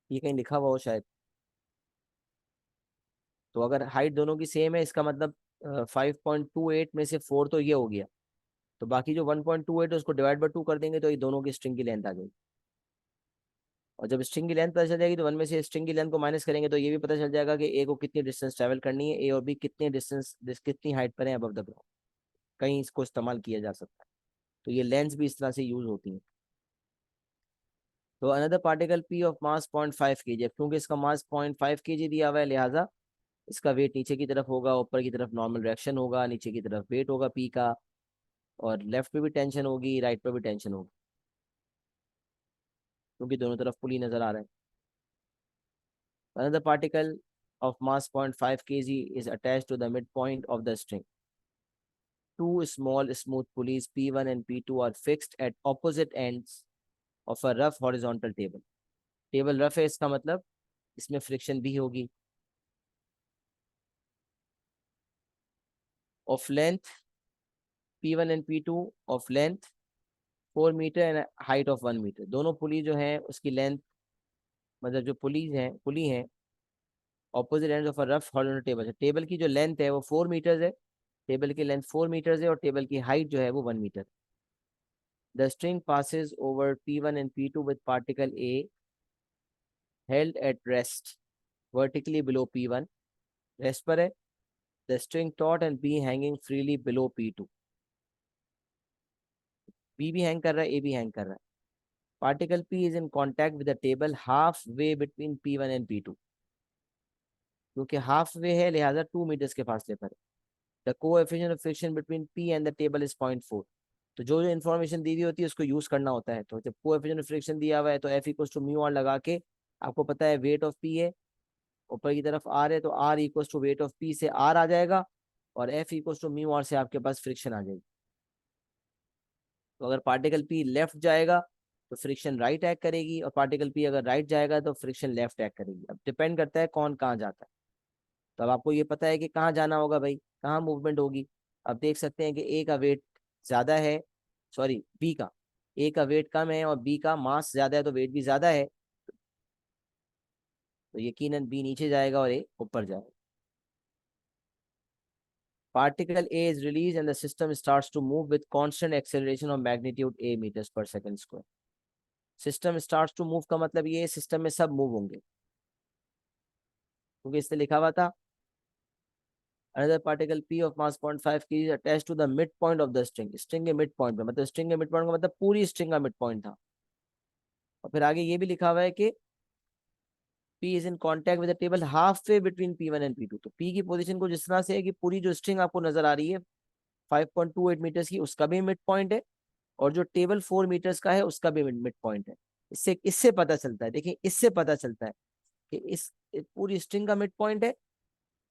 ये कहीं लिखा हुआ हो शायद। तो अगर हाइट दोनों की सेम है इसका मतलब 5.28 में से 4 तो ये हो गया, तो बाकी जो 1.28 है उसको डिवाइड बाय 2 कर देंगे तो ये दोनों की स्ट्रिंग की लेंथ आ जाएगी। और जब स्ट्रिंग की लेंथ पता चल जाएगी तो वन में से स्ट्रिंग की लेंथ को माइनस करेंगे तो ये भी पता चल जाएगा कि ए को कितनी डिस्टेंस ट्रैवल करनी है, ए और बी कितने डिस्टेंस कितनी हाइट पर है अबव द ग्राउंड। कहीं इसको इस्तेमाल किया जा सकता है, तो ये लेंथ भी इस तरह से यूज होती है। तो another particle P of mass 0.5 kg, क्योंकि इसका मास 0.5 kg दिया हुआ है लिहाजा इसका वेट नीचे की तरफ होगा, ऊपर की तरफ नॉर्मल रिएक्शन होगा, नीचे की तरफ वेट होगा पी का, और लेफ्ट पे भी टेंशन होगी, राइट पे भी टेंशन होगी, क्योंकि दोनों तरफ पुली नजर आ रहा है। Another particle of mass 0.5 kg is attached to the midpoint of the string. Two small smooth pulleys P1 and P2 are fixed at opposite ends of a rough horizontal table. Table rough है इसका मतलब इसमें friction भी होगी। Of length P1 and P2 of length 4 meter and height of 1 meter. दोनों pulley जो है उसकी लेंथ, मतलब जो पुली हैं opposite end of a rough horizontal table. Table की जो लेंथ है वो 4 मीटर्स है, टेबल की लेंथ 4 मीटर्स है, और टेबल की हाइट जो है वो 1 metre. The string passes over P1 and P2 with particle A held at rest vertically below P1. Rest पर है। The string taut and B hanging freely below P2. B भी hang कर रहा है, A भी hang कर रहा है। Particle P is in contact with the table halfway between P1 and P2. क्योंकि halfway है लिहाजा 2 मीटर्स के फासले पर है। The coefficient of friction between P and the table is 0.4. तो जो जो इन्फॉर्मेशन दी हुई होती है उसको यूज करना होता है। तो जब कोएफिशिएंट ऑफ फ्रिक्शन दिया हुआ है तो F equals to mu R लगा के, आपको पता है वेट ऑफ पी है, ऊपर की तरफ आर है तो R equals to weight of P से आर आ जाएगा, और F equals to mu R से आपके पास फ्रिक्शन आ जाएगी। तो अगर पार्टिकल पी लेफ्ट जाएगा तो फ्रिक्शन राइट एक्ट करेगी, और पार्टिकल पी अगर राइट जाएगा तो फ्रिक्शन लेफ्ट एक्ट करेगी। अब डिपेंड करता है कौन कहाँ जाता है। तो अब आपको ये पता है कि कहाँ जाना होगा भाई, कहाँ मूवमेंट होगी। अब देख सकते हैं कि ए का वेट ज्यादा है, सॉरी बी का, ए का वेट कम है और बी का मास ज्यादा है तो वेट भी ज्यादा है, तो यकीनन बी नीचे जाएगा और ए ऊपर जाएगा। Particle A is released and the system starts to move with constant acceleration of magnitude a meters per second square. System starts to move का मतलब ये सिस्टम में सब मूव होंगे, क्योंकि इससे लिखा हुआ था another particle P of mass 0.5 kg is attached to the midpoint of the string. String के मिड पॉइंट पे, मतलब स्ट्रिंग के मिड पॉइंट का मतलब पूरी स्ट्रिंग का मिड पॉइंट था। और फिर आगे ये भी लिखा हुआ है कि P is in contact with the table halfway between P1 and P2। तो P की पोजीशन को जिस तरह से है कि पूरी जो स्ट्रिंग आपको नजर आ रही है 5.28 मीटर्स की, उसका भी मिड पॉइंट है, और जो टेबल 4 मीटर्स का है उसका भी मिड पॉइंट है। इससे इससे पता चलता है, देखिए इससे पता चलता है कि इस पूरी स्ट्रिंग का मिड पॉइंट है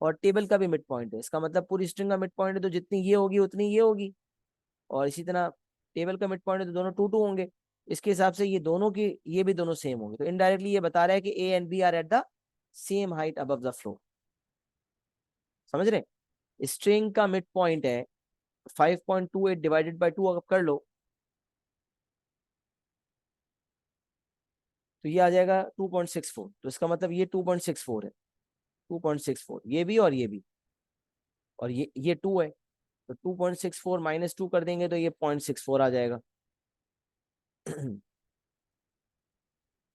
और टेबल का भी मिड पॉइंट है। इसका मतलब पूरी स्ट्रिंग का मिड पॉइंट है तो जितनी ये होगी उतनी ये होगी, और इसी तरह टेबल का मिड पॉइंट है तो दोनों 2 2 होंगे। इसके हिसाब से ये दोनों की, ये भी दोनों सेम होंगे, तो इनडायरेक्टली ये बता रहा है कि A and B are at the same height above the floor. समझ रहे? स्ट्रिंग का मिड पॉइंट है 5.28 डिवाइडेड बाई 2, अगर कर लो तो ये आ जाएगा 2.64। तो इसका मतलब ये 2.64 है, 2.64 ये भी और ये भी, और ये 2 है, तो 2.64 माइनस 2 कर देंगे तो ये 0.64 आ जाएगा।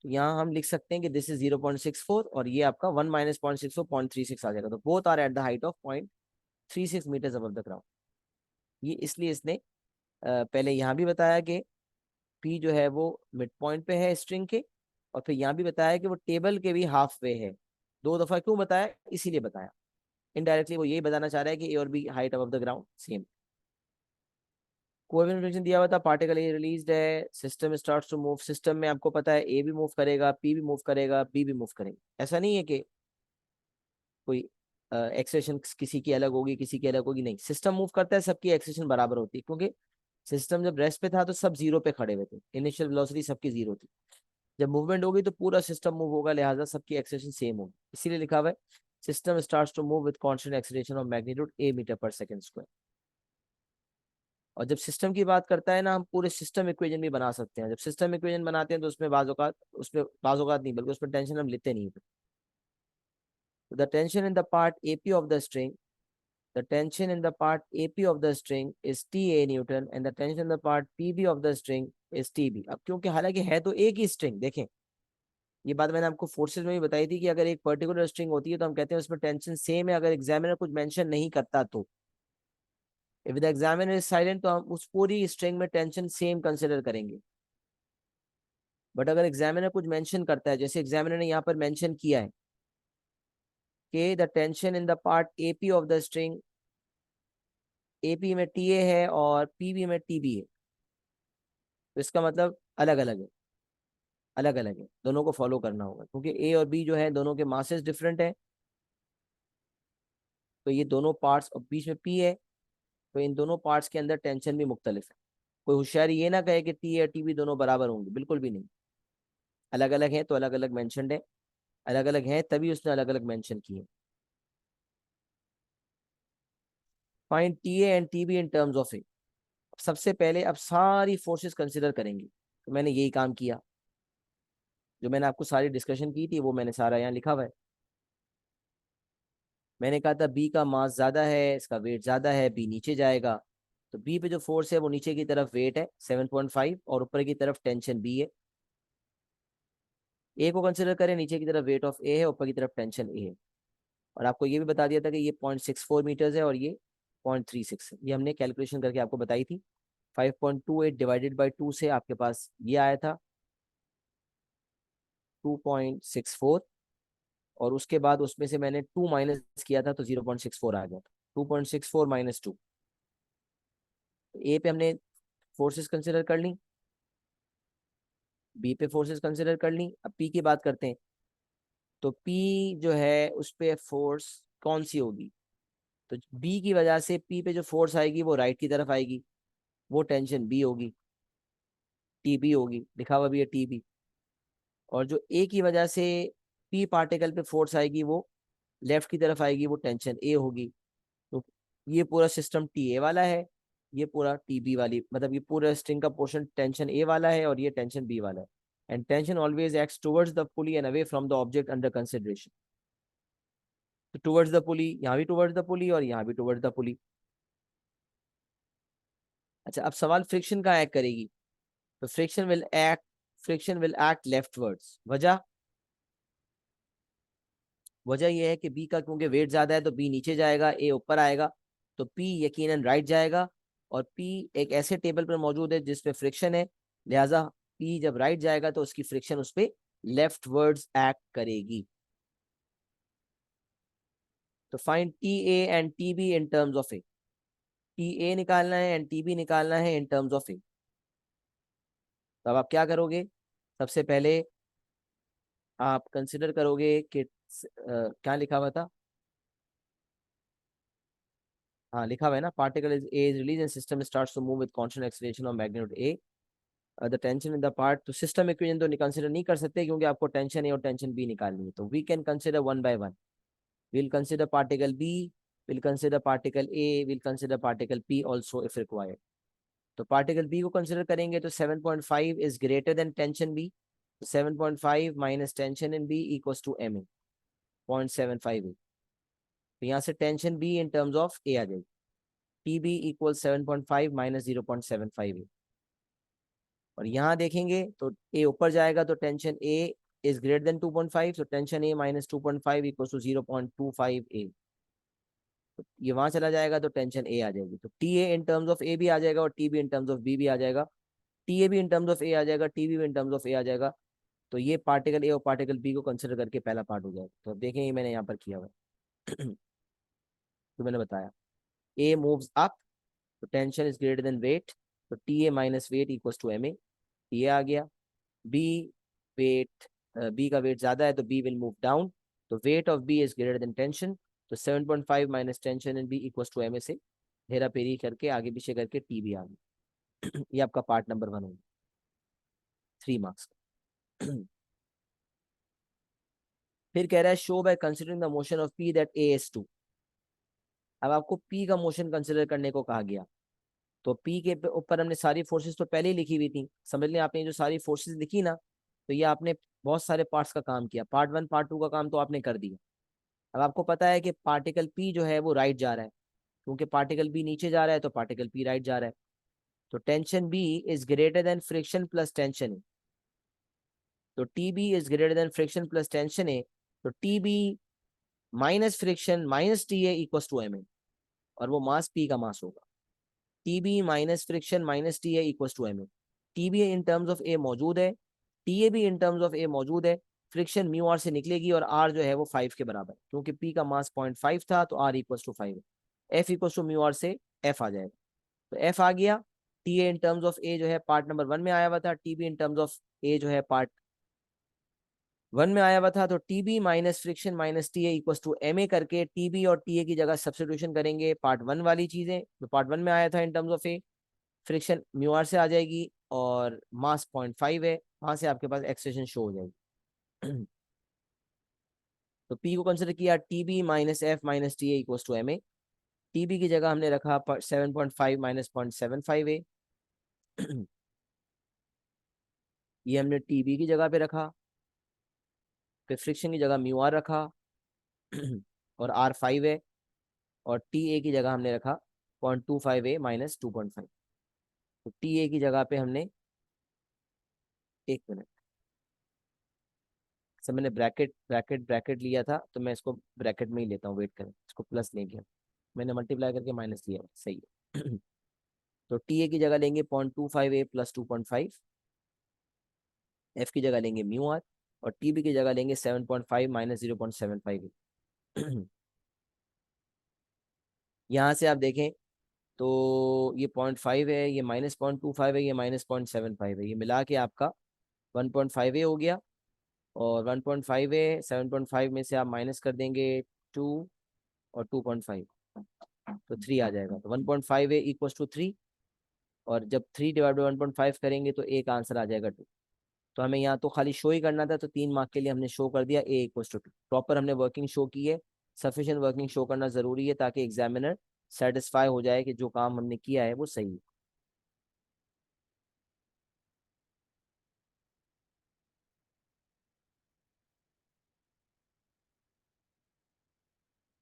तो यहाँ हम लिख सकते हैं कि दिस इज 0.64 और ये आपका 1 माइनस 0.64 0.36 आ जाएगा। तो both are at the height of 0.36 meters above the ground. ये इसलिए इसने पहले यहाँ भी बताया कि पी जो है वो मिड पॉइंट पे है स्ट्रिंग के, और फिर यहाँ भी बताया कि वो टेबल के भी हाफ वे है। 2 दफा क्यों बताया? इसीलिए बताया। इनडायरेक्टली वो यही बताना चाह रहा है कि ए और B height above the ground same. Coefficient friction दिया हुआ था, पार्टिकल ए रिलीज्ड है, system starts to move. System में आपको पता है ए भी मूव करेगा, पी भी मूव करेगा, बी भी मूव करेगा। ऐसा नहीं है कि कोई एक्सेशन किसी की अलग होगी किसी की अलग होगी, नहीं, सिस्टम मूव करता है, सबकी एक्सेशन बराबर होती है, क्योंकि सिस्टम जब रेस्ट पे था तो सब जीरो पे खड़े हुए थे, इनिशियल वेलोसिटी सबकी जीरो थी। जब मूवमेंट होगी तो पूरा सिस्टम मूव होगा, लिहाजा सबकी एक्सेशन सेम होगी, इसीलिए लिखा हुआ है system starts to move with constant acceleration of magnitude A meter पर सेकंड स्क्वायर। और जब सिस्टम की बात करता है ना, हम पूरे सिस्टम इक्वेशन भी बना सकते हैं। जब सिस्टम इक्वेशन बनाते हैं तो उसमें बाज़ औक़ात नहीं, बल्कि उसमें टेंशन हम लेते नहीं। The tension in the part AP of the string, the tension in the part AP of the string is TA Newton and the tension in the part PB of the string is TB। अब क्योंकि हालांकि है तो एक ही string, देखें ये बात मैंने आपको फोर्सेज में भी बताई थी कि अगर एक पर्टिकुलर स्ट्रिंग होती है तो हम कहते हैं उसमें टेंशन सेम है, अगर एग्जामिनर कुछ मेंशन नहीं करता तो। If the examiner is silent तो हम उस पूरी स्ट्रिंग में टेंशन सेम कंसिडर करेंगे। बट अगर एग्जामिनर कुछ मेंशन करता है, जैसे एग्जामिनर ने यहाँ पर मेंशन किया है कि the tension in the part AP of the string, AP में TA है और PB में TB है, तो इसका मतलब अलग अलग है, अलग अलग है, दोनों को फॉलो करना होगा, क्योंकि ए और बी जो है दोनों के मासेस डिफरेंट है। तो ये दोनों पार्ट्स और बीच में पी है, तो इन दोनों पार्ट्स के अंदर टेंशन भी मुख्तलिफ है। कोई होशियारी ये ना कहे कि टी या टी भी दोनों बराबर होंगे, बिल्कुल भी नहीं। अलग अलग है तो अलग अलग मैंशनड है, अलग अलग है तभी उसने अलग अलग मैंशन किए। Find T and T B in terms of A. सबसे पहले अब सारी फोर्सेस कंसिडर करेंगे, तो मैंने यही काम किया, जो मैंने आपको सारी डिस्कशन की थी वो मैंने सारा यहाँ लिखा हुआ है। मैंने कहा था बी का मास ज्यादा है, इसका वेट ज्यादा है, बी नीचे जाएगा। तो बी पे जो फोर्स है वो नीचे की तरफ वेट है 7.5 और ऊपर की तरफ टेंशन बी है। ए को कंसिडर करें, नीचे की तरफ वेट ऑफ ए है, ऊपर की तरफ टेंशन ए है। और आपको ये भी बता दिया था कि ये 0.64 मीटर्स है और ये 0.36 है, ये हमने कैलकुलेशन करके आपको बताई थी। 5.28 डिवाइडेड बाई 2 से आपके पास ये आया था 2.64, और उसके बाद उसमें से मैंने 2 माइनस किया था तो 0.64 आ गया था। 2.64 माइनस 2, ए पे हमने फोर्सेस कंसिडर कर ली, बी पे फोर्सेस कंसिडर कर ली। अब पी की बात करते हैं, तो पी जो है उस पे फोर्स कौन सी होगी? तो बी की वजह से पी पे जो फोर्स आएगी वो राइट की तरफ आएगी, वो टेंशन बी होगी, टीबी होगी, लिखा हुआ भी है टीबी। और जो ए की वजह से पी पार्टिकल पे फोर्स आएगी वो लेफ्ट की तरफ आएगी, वो टेंशन ए होगी। तो ये पूरा सिस्टम टी ए वाला है, ये पूरा टीबी वाली, मतलब ये पूरा स्ट्रिंग का पोर्शन टेंशन ए वाला है और ये टेंशन बी वाला है। And tension always acts towards the pulley and away from the object under consideration. तो टुवर्ड्स द पुली, यहाँ भी टुवर्ड्स द पुली और यहाँ भी टुवर्ड्स द पुली। अच्छा, अब सवाल फ्रिक्शन का एक्ट करेगी, तो फ्रिक्शन विल एक्ट लेफ्टवर्ड्स। वजह यह है कि बी का क्योंकि वेट ज्यादा है तो बी नीचे जाएगा, ए ऊपर आएगा, तो पी यकीनन राइट जाएगा। और पी एक ऐसे टेबल पर मौजूद है जिसपे फ्रिक्शन है, लिहाजा पी जब राइट जाएगा तो उसकी फ्रिक्शन उस पर लेफ्ट वर्ड्स एक्ट करेगी। तो find T A and T B in terms of A. T ए निकालना है एंड टी बी निकालना है इन टर्म्स ऑफ ए। तो अब आप क्या करोगे? सबसे पहले आप कंसिडर करोगे कि क्या लिखा हुआ था, हाँ लिखा हुआ है ना, particle is A is release and system starts to move with constant acceleration of magnitude A, the tension in the part, तो सिस्टम इक्वेशन तो कंसिडर नहीं कर सकते क्योंकि आपको टेंशन ए और टेंशन बी निकालनी है, तो we can consider one by one. We'll consider particle B, we'll consider particle A, we'll consider particle P also if required. तो particle B को consider करेंगे तो 7.5 is greater than tension B. 7.5 minus tension in B equals to MA, 0.75. तो यहाँ से tension B in terms of A आ जाएगी. TB equals 7.5 minus 0.75. और यहाँ देखेंगे तो A ऊपर जाएगा तो tension A is greater than 2.5, so tension A minus 2.5 equals to 0.25 A. तो ये वहां चला जाएगा तो टेंशन ए आ जाएगी, तो T A in terms of A भी आ जाएगा और T B in terms of B भी आ जाएगा, टी ए भी इन टर्म्स ऑफ ए आ जाएगा, टी बी भी इन टर्म्स ऑफ ए आ जाएगा. तो ये पार्टिकल ए और पार्टिकल बी को कंसिडर करके पहला पार्ट हो जाएगा. तो अब देखें ये मैंने यहाँ पर किया हुआ है. तो मैंने बताया ए मूव्स अप तो tension is greater than weight, तो T A minus weight equals to M A, T A आ गया. बी वेट, बी का वेट ज्यादा है तो बी विल मूव डाउन, तो weight of B is greater than tension, तो 7.5 minus tension in B equals to M A से हेरा फेरी करके आगे पीछे करके टी भी आ गई. ये आपका पार्ट नंबर 1 होगा, 3 मार्क्स का. फिर कह रहा है show by considering the motion of P that A is two. अब आपको पी का मोशन कंसिडर करने को कहा गया, तो पी के ऊपर हमने सारी फोर्सेस तो पहले ही लिखी हुई थी, समझ लें आपने जो सारी फोर्सेस लिखी ना, तो ये आपने बहुत सारे पार्ट्स का काम किया, पार्ट 1 पार्ट 2 का काम तो आपने कर दिया. अब आपको पता है कि पार्टिकल पी जो है वो राइट जा रहा है, क्योंकि पार्टिकल बी नीचे जा रहा है तो पार्टिकल पी राइट जा रहा है. तो tension B is greater than friction plus tension A, तो T B is greater than friction plus tension A, तो T B minus friction minus T A equal to M A, और वो mass P का mass होगा. T B minus friction minus T A equal to M A. T B in terms of A मौजूद है, T A भी इन terms of A मौजूद है, friction mu R से निकलेगी और आर जो है वो 5 के बराबर, क्योंकि पी का मास 0.5 था तो आर इक्वल टू 5 है. F equal to mu R से एफ आ जाएगा, तो एफ आ गया. T A in terms of A जो है पार्ट नंबर 1 में आया हुआ था, T B in terms of A जो है पार्ट 1 में आया हुआ था, तो T B minus friction minus T A equal to M a करके टी बी और टी ए की जगह सब्सटीट्यूशन करेंगे पार्ट 1 वाली चीजें जो पार्ट 1 में आया था in terms of A, friction mu R से आ जाएगी और मास 0.5 है, वहां से आपके पास एक्सप्रेशन शो हो जाएगी. तो पी को कंसिडर किया T B minus F minus T A equal to M A, T B की जगह हमने रखा 7.5 माइनस 0.75 ए. ये हमने टी बी की जगह पे रखा, फिर फ्रिक्शन की जगह म्यू आर रखा और आर 5 है, और टी ए की जगह हमने रखा 0.25 ए माइनस 2.5. तो टी ए की जगह पे हमने, एक मिनट, सब मैंने ब्रैकेट ब्रैकेट ब्रैकेट लिया था तो मैं इसको ब्रैकेट में ही लेता हूँ, वेट करें, इसको प्लस ले गया, मैंने मल्टीप्लाई करके माइनस लिया, सही है. तो टी ए की जगह लेंगे 0.25 ए प्लस 2.5, एफ की जगह लेंगे म्यू आर, और टी बी की जगह लेंगे 7.5 माइनस 0.75 ए. यहाँ से आप देखें तो ये 0.5 है, ये माइनस 0.25 है, ये माइनस 0.75 है, ये मिला के आपका 1.5 ए हो गया. और 1.5 है, 7.5 में से आप माइनस कर देंगे 2 और 2.5, तो 3 आ जाएगा, तो 1.5 है इक्वल टू 3, और जब 3 डिवाइड बाई 1.5 करेंगे तो ए का आंसर आ जाएगा 2. तो हमें यहाँ तो खाली शो ही करना था, तो 3 मार्क के लिए हमने शो कर दिया ए इक्वल टू 2, प्रॉपर हमने वर्किंग शो की है. सफिशिएंट वर्किंग शो करना जरूरी है ताकि एग्जामिनर सेटिस्फाई हो जाए कि जो काम हमने किया है वो सही है.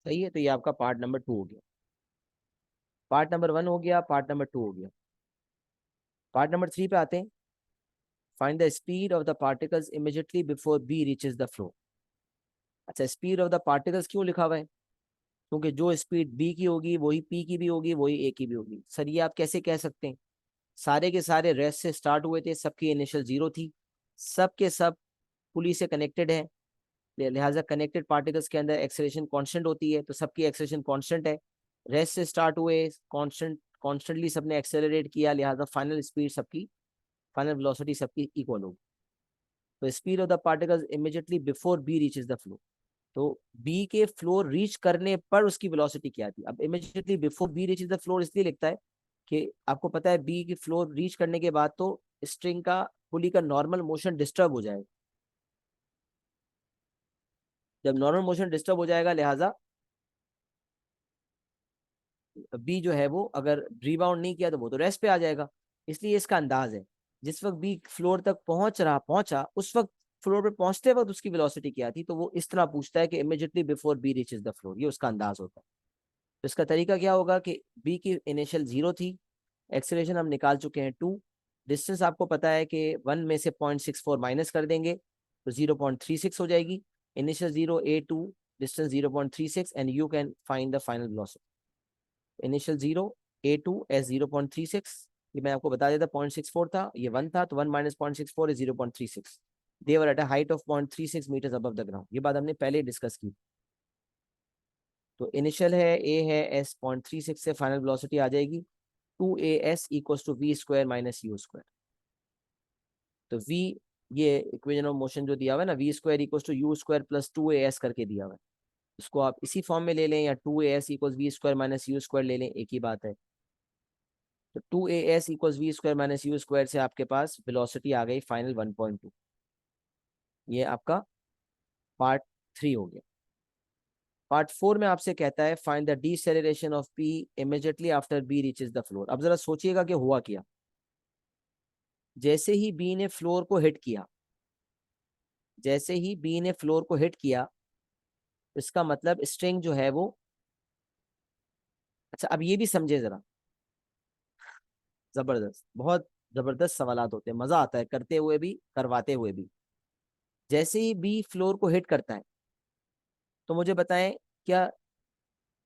सही है, तो ये आपका पार्ट नंबर 2 हो गया. पार्ट नंबर 1 हो गया, पार्ट नंबर 2 हो गया. पार्ट नंबर 3 पे आते हैं. Find the speed of the particles immediately before B reaches the floor. अच्छा, स्पीड ऑफ द पार्टिकल्स क्यों लिखा हुआ है? क्योंकि जो स्पीड बी की होगी वही पी की भी होगी, वही ए की भी होगी. सर ये आप कैसे कह सकते हैं? सारे के सारे रेस्ट से स्टार्ट हुए थे, सबकी इनिशियल 0 थी, सब के सब पुली से कनेक्टेड है, लिहाजा कनेक्टेड पार्टिकल्स के अंदर एक्सेलरेशन कांस्टेंट होती है, तो सबकी एक्सेलरेशन कांस्टेंट है. रेस्ट से स्टार्ट हुए, कॉन्स्टेंटली सबने एक्सेलरेट किया, लिहाजा फाइनल स्पीड सबकी, फाइनल वेलोसिटी सबकी इक्वल होगी. तो speed of the particles immediately before B reaches the floor, तो बी के फ्लोर रीच करने पर उसकी वेलोसिटी क्या थी। अब immediately before B reaches the floor इसलिए लिखता है कि आपको पता है बी की फ्लोर रीच करने के बाद तो स्ट्रिंग का पुली का नॉर्मल मोशन डिस्टर्ब हो जाएगा। जब नॉर्मल मोशन डिस्टर्ब हो जाएगा, लिहाजा बी जो है वो अगर रिबाउंड नहीं किया तो वो तो रेस्ट पे आ जाएगा। इसलिए इसका अंदाज है जिस वक्त बी फ्लोर तक पहुंचा उस वक्त फ्लोर पे पहुंचते वक्त उसकी वेलोसिटी क्या थी, तो वो इस तरह पूछता है कि immediately before B reaches the floor, ये उसका अंदाज होता है। तो इसका तरीका क्या होगा कि बी की इनिशियल 0 थी, एक्सेलरेशन हम निकाल चुके हैं 2, डिस्टेंस आपको पता है कि 1 में से 0.64 माइनस कर देंगे तो 0.36 हो जाएगी। Initial 0 A2, distance 0.36 and you can find the final velocity. Initial 0 A2 S 0.36, ये मैं आपको बता देता 0.64 था, ये 1 था, तो 1 minus 0.64 is 0.36। They were at a height of 0.36 meters above the ground, ये बात हमने पहले डिस्कस की। तो इनिशियल है ए है एस 0.36 से फाइनल वेलोसिटी आ जाएगी 2as equals to we square minus you square. तो v, ये इक्वेशन ऑफ मोशन जो दिया हुआ है ना, V square equals to U square plus 2as करके दिया हुआ है, इसको आप इसी फॉर्म में ले लें या 2as equals we square minus you square ले लें, एक ही बात है। तो 2as equals we square minus you square से आपके पास वेलोसिटी आ गई फाइनल 1.2। ये आपका पार्ट 3 हो गया। पार्ट 4 में आपसे कहता है find the deceleration of P immediately after B reaches the floor. अब जरा सोचिएगा कि हुआ क्या। जैसे ही बी ने फ्लोर को हिट किया, जैसे ही बी ने फ्लोर को हिट किया, इसका मतलब स्ट्रिंग जो है वो, अच्छा अब ये भी समझे जरा, जबरदस्त, बहुत जबरदस्त सवालात होते हैं, मजा आता है करते हुए भी करवाते हुए भी। जैसे ही बी फ्लोर को हिट करता है तो मुझे बताएं, क्या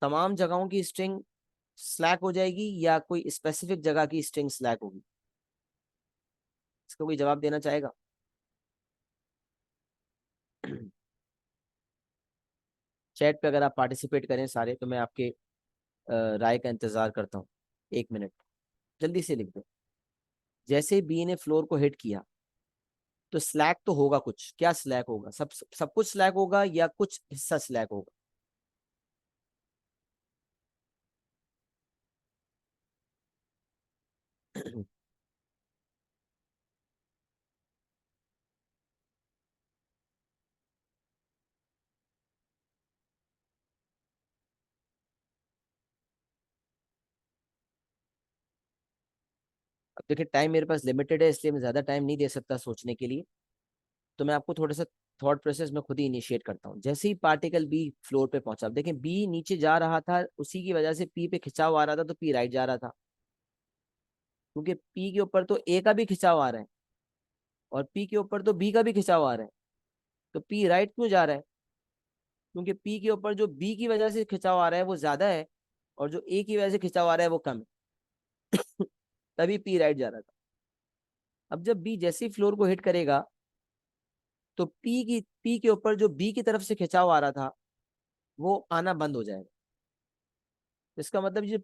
तमाम जगहों की स्ट्रिंग स्लैक हो जाएगी या कोई स्पेसिफिक जगह की स्ट्रिंग स्लैक होगी? इसका कोई जवाब देना चाहेगा? चैट पे अगर आप पार्टिसिपेट करें सारे तो मैं आपके राय का इंतजार करता हूँ। 1 मिनट, जल्दी से लिख दो। जैसे बी ने फ्लोर को हिट किया तो स्लैक तो होगा कुछ, क्या स्लैक होगा? सब कुछ स्लैक होगा या कुछ हिस्सा स्लैक होगा? अब देखिए टाइम मेरे पास लिमिटेड है, इसलिए मैं ज्यादा टाइम नहीं दे सकता सोचने के लिए, तो मैं आपको थोड़ा सा थॉट प्रोसेस में खुद ही इनिशिएट करता हूँ। जैसे ही पार्टिकल बी फ्लोर पे पहुंचा, अब देखें बी नीचे जा रहा था, उसी की वजह से पी पे खिंचाव आ रहा था, तो पी राइट जा रहा था, क्योंकि पी के ऊपर तो ए का भी खिंचाव आ रहा है और पी के ऊपर तो बी का भी खिंचाव आ रहा है। तो पी राइट क्यों जा रहा है? क्योंकि पी के ऊपर जो बी की वजह से खिंचाव आ रहा है वो ज्यादा है और जो ए की वजह से खिंचाव आ रहा है वो कम है। तभी पी राइट जा रहा था। अब जब बी जैसे ही फ्लोर को हिट करेगा तो पी के ऊपर जो बी की तरफ से खिंचाव आ रहा था वो आना बंद हो जाएगा। इसका मतलब ये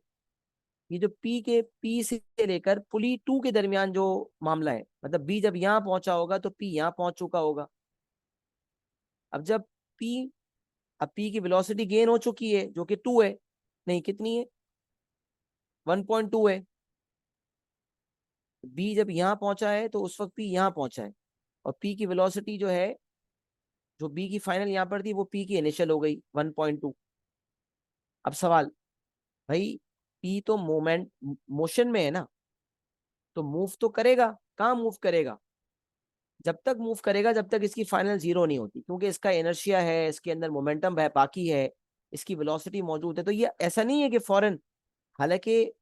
जो पी से लेकर पुली 2 के दरमियान जो मामला है, मतलब बी जब यहाँ पहुंचा होगा तो पी यहाँ पहुंच चुका होगा। अब जब पी अब पी की वेलोसिटी गेन हो चुकी है जो कि 2 है, नहीं कितनी है, 1.2 है। बी जब यहाँ पहुंचा है तो उस वक्त पी यहाँ पहुंचा है और पी की वेलोसिटी जो है, जो बी की फाइनल यहाँ पर थी वो पी की इनिशियल हो गई 1.2। अब सवाल, भाई पी तो मोशन में है ना, तो मूव तो करेगा, कहाँ मूव करेगा? जब तक मूव करेगा जब तक इसकी फाइनल 0 नहीं होती, क्योंकि इसका इनर्शिया है, इसके अंदर मोमेंटम है, बाकी है, इसकी वेलोसिटी मौजूद है। तो ये ऐसा नहीं है कि फौरन, हालांकि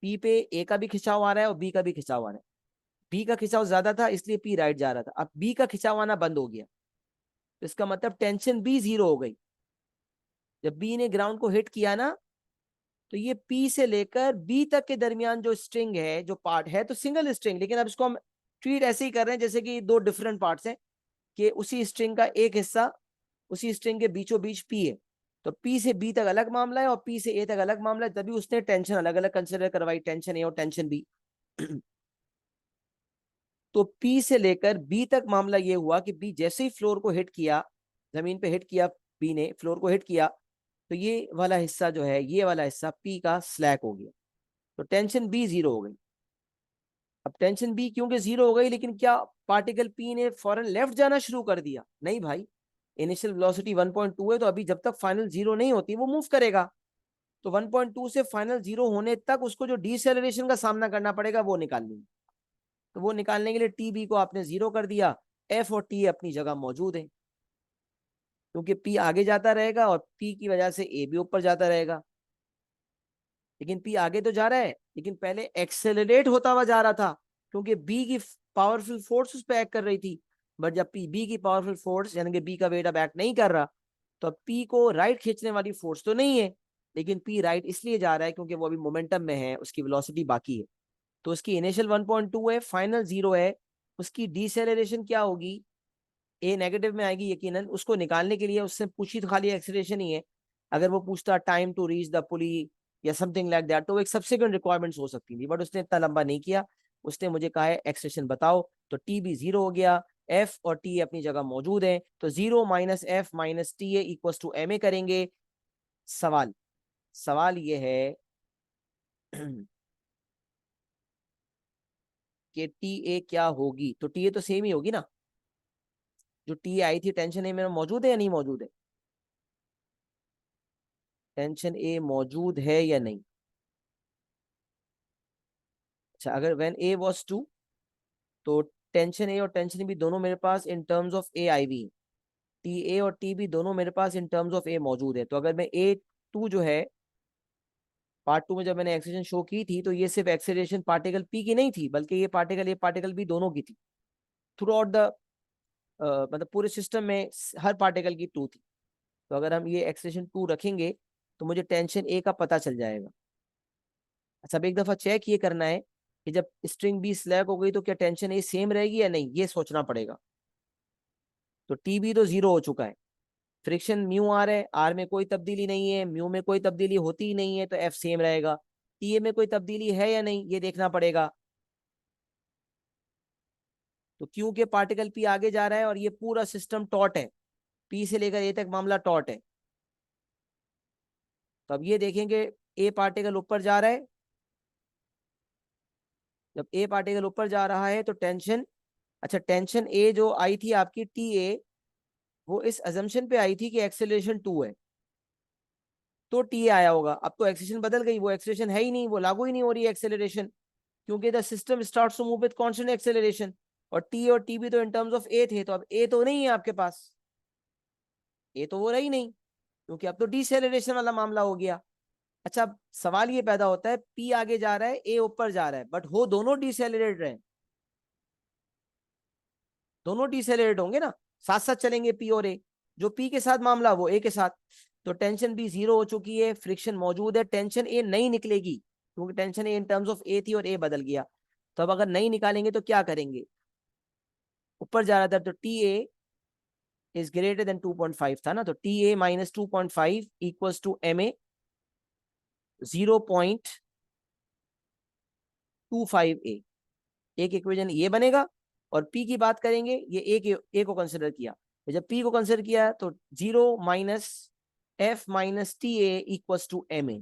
पी पे ए का भी खिंचाव आ रहा है और बी का भी खिंचाव आ रहा है। बी का खिंचाव ज्यादा था इसलिए पी राइट जा रहा था, अब बी का खिंचाव आना बंद हो गया तो इसका मतलब टेंशन बी 0 हो गई। जब बी ने ग्राउंड को हिट किया ना, तो ये पी से लेकर बी तक के दरमियान जो स्ट्रिंग है, जो पार्ट है तो सिंगल स्ट्रिंग, लेकिन अब इसको हम ट्रीट ऐसे ही कर रहे हैं जैसे कि दो डिफरेंट पार्ट्स हैं, कि उसी स्ट्रिंग का एक हिस्सा उसी स्ट्रिंग के बीचों बीच पी है। तो पी से बी तक अलग मामला है और पी से ए तक अलग मामला है, तभी उसने टेंशन अलग अलग कंसिडर करवाई, टेंशन ए और टेंशन बी। तो पी से लेकर बी तक मामला ये हुआ कि बी जैसे ही फ्लोर को हिट किया, जमीन पे हिट किया पी ने फ्लोर को हिट किया, तो ये वाला हिस्सा जो है, ये वाला हिस्सा पी का स्लैक हो गया, तो टेंशन बी जीरो हो गई। अब टेंशन बी क्योंकि जीरो हो गई, लेकिन क्या पार्टिकल पी ने फौरन लेफ्ट जाना शुरू कर दिया? नहीं भाई, इनिशियल वेलोसिटी 1.2 है, तो अभी जब तक फाइनल जीरो नहीं होती वो मूव करेगा। तो 1.2 से फाइनल जीरो होने तक उसको जो डीसेलरेशन का सामना करना पड़ेगा वो निकालनी है। तो वो निकालने के लिए टी बी को आपने जीरो कर दिया, एफ और टी अपनी जगह मौजूद है, क्योंकि पी आगे जाता रहेगा और पी की वजह से ए भी ऊपर जाता रहेगा। लेकिन पी आगे तो जा रहा है, लेकिन पहले एक्सेलरेट होता हुआ जा रहा था, क्योंकि बी की पावरफुल फोर्स उस पर एक्ट कर रही थी। बट जब पी बी की पावरफुल फोर्स यानी कि बी का वेट अब एक्ट नहीं कर रहा, तो अब पी को राइट खींचने वाली फोर्स तो नहीं है, लेकिन पी राइट इसलिए जा रहा है क्योंकि वो अभी मोमेंटम में है, उसकी वेलोसिटी बाकी है। तो उसकी इनिशियल 1.2 है, फाइनल जीरो है, उसकी डिसेलरेशन क्या होगी? ए नेगेटिव में आएगी यकीनन। उसको निकालने के लिए उससे पूछी तो खाली एक्सीलरेशन ही है। अगर वो पूछता time to reach the pulley या समथिंग लाइक दैट, तो एक सब्सिक्वेंट रिक्वायरमेंट्स हो सकती थी, बट उसने इतना लंबा नहीं किया। उसने मुझे कहा है एक्सप्रेशन बताओ, तो टी भी जीरो हो गया, एफ और टी अपनी जगह मौजूद है, तो zero minus F minus T A equal to M A करेंगे। सवाल सवाल ये है कि टी ए क्या होगी? तो टी ए तो सेम ही होगी ना, जो टी आई थी टेंशन ए में मौजूद है या नहीं मौजूद है? टेंशन ए मौजूद है या नहीं? अच्छा, अगर व्हेन ए वाज 2, तो टेंशन ए और टेंशन बी दोनों मेरे पास इन टर्म्स ऑफ ए आई वी, टी ए और टी बी दोनों मेरे पास इन टर्म्स ऑफ ए मौजूद है। तो अगर मैं ए टू जो है, पार्ट टू में जब मैंने एक्सेलेरेशन शो की थी, तो ये सिर्फ एक्सेलरेशन पार्टिकल पी की नहीं थी, बल्कि ये पार्टिकल बी दोनों की थी। थ्रू आउट द मतलब पूरे सिस्टम में हर पार्टिकल की टू थी। तो अगर हम ये एक्सेलरेशन टू रखेंगे, तो मुझे टेंशन ए का पता चल जाएगा। अच्छा, अब एक दफा चेक ये करना है कि जब स्ट्रिंग बी स्लैग हो गई, तो क्या टेंशन ए सेम रहेगी या नहीं, ये सोचना पड़ेगा। तो टी बी तो जीरो हो चुका है, फ्रिक्शन म्यू आर है, आर में कोई तब्दीली नहीं है, म्यू में कोई तब्दीली होती ही नहीं है, तो एफ सेम रहेगा। टी ए में कोई तब्दीली है या नहीं, ये देखना पड़ेगा। तो क्यू के पार्टिकल पी आगे जा रहा है और ये पूरा सिस्टम टॉट है, पी से लेकर ए तक मामला टॉट है। तो अब ये देखेंगे, ए पार्टिकल ऊपर जा रहा है। जब ए पार्टिकल ऊपर जा रहा है तो टेंशन, अच्छा टेंशन ए जो आई थी आपकी टी ए, वो इस अजम्पशन पे आई थी कि एक्सेलरेशन टू है, तो टी ए आया होगा। अब तो एक्सेलरेशन बदल गई, वो एक्सेलरेशन है ही नहीं, वो लागू ही नहीं हो रही है एक्सेलरेशन, क्योंकि the system starts to move with constant acceleration. और टी और टी भी तो इन टर्म्स ऑफ ए थे, तो अब ए तो नहीं है आपके पास, ए तो वो रही नहीं, क्योंकि अब तो डिसेलरेशन वाला मामला हो गया। अच्छा, अब सवाल ये पैदा होता है, पी आगे जा रहा है, ए ऊपर जा रहा है, बट हो दोनों डिसेलरेट रहे, दोनों डिसेलरेट होंगे ना, साथ साथ चलेंगे पी और ए, जो पी के साथ मामला वो ए के साथ। तो टेंशन बी जीरो हो चुकी है, फ्रिक्शन मौजूद है, टेंशन ए नहीं निकलेगी, क्योंकि tension A in terms of A थी और ए बदल गया। तो अब अगर नहीं निकालेंगे तो क्या करेंगे? ऊपर जा रहा था, तो T A is greater than 2.5 था ना, तो T A minus 2.5 equals to M A 0.25 A, एक इक्वेशन ये बनेगा। और पी की बात करेंगे, ये ए को कंसिडर किया, तो जब पी को कंसिडर किया तो zero minus F minus T A equals to M A,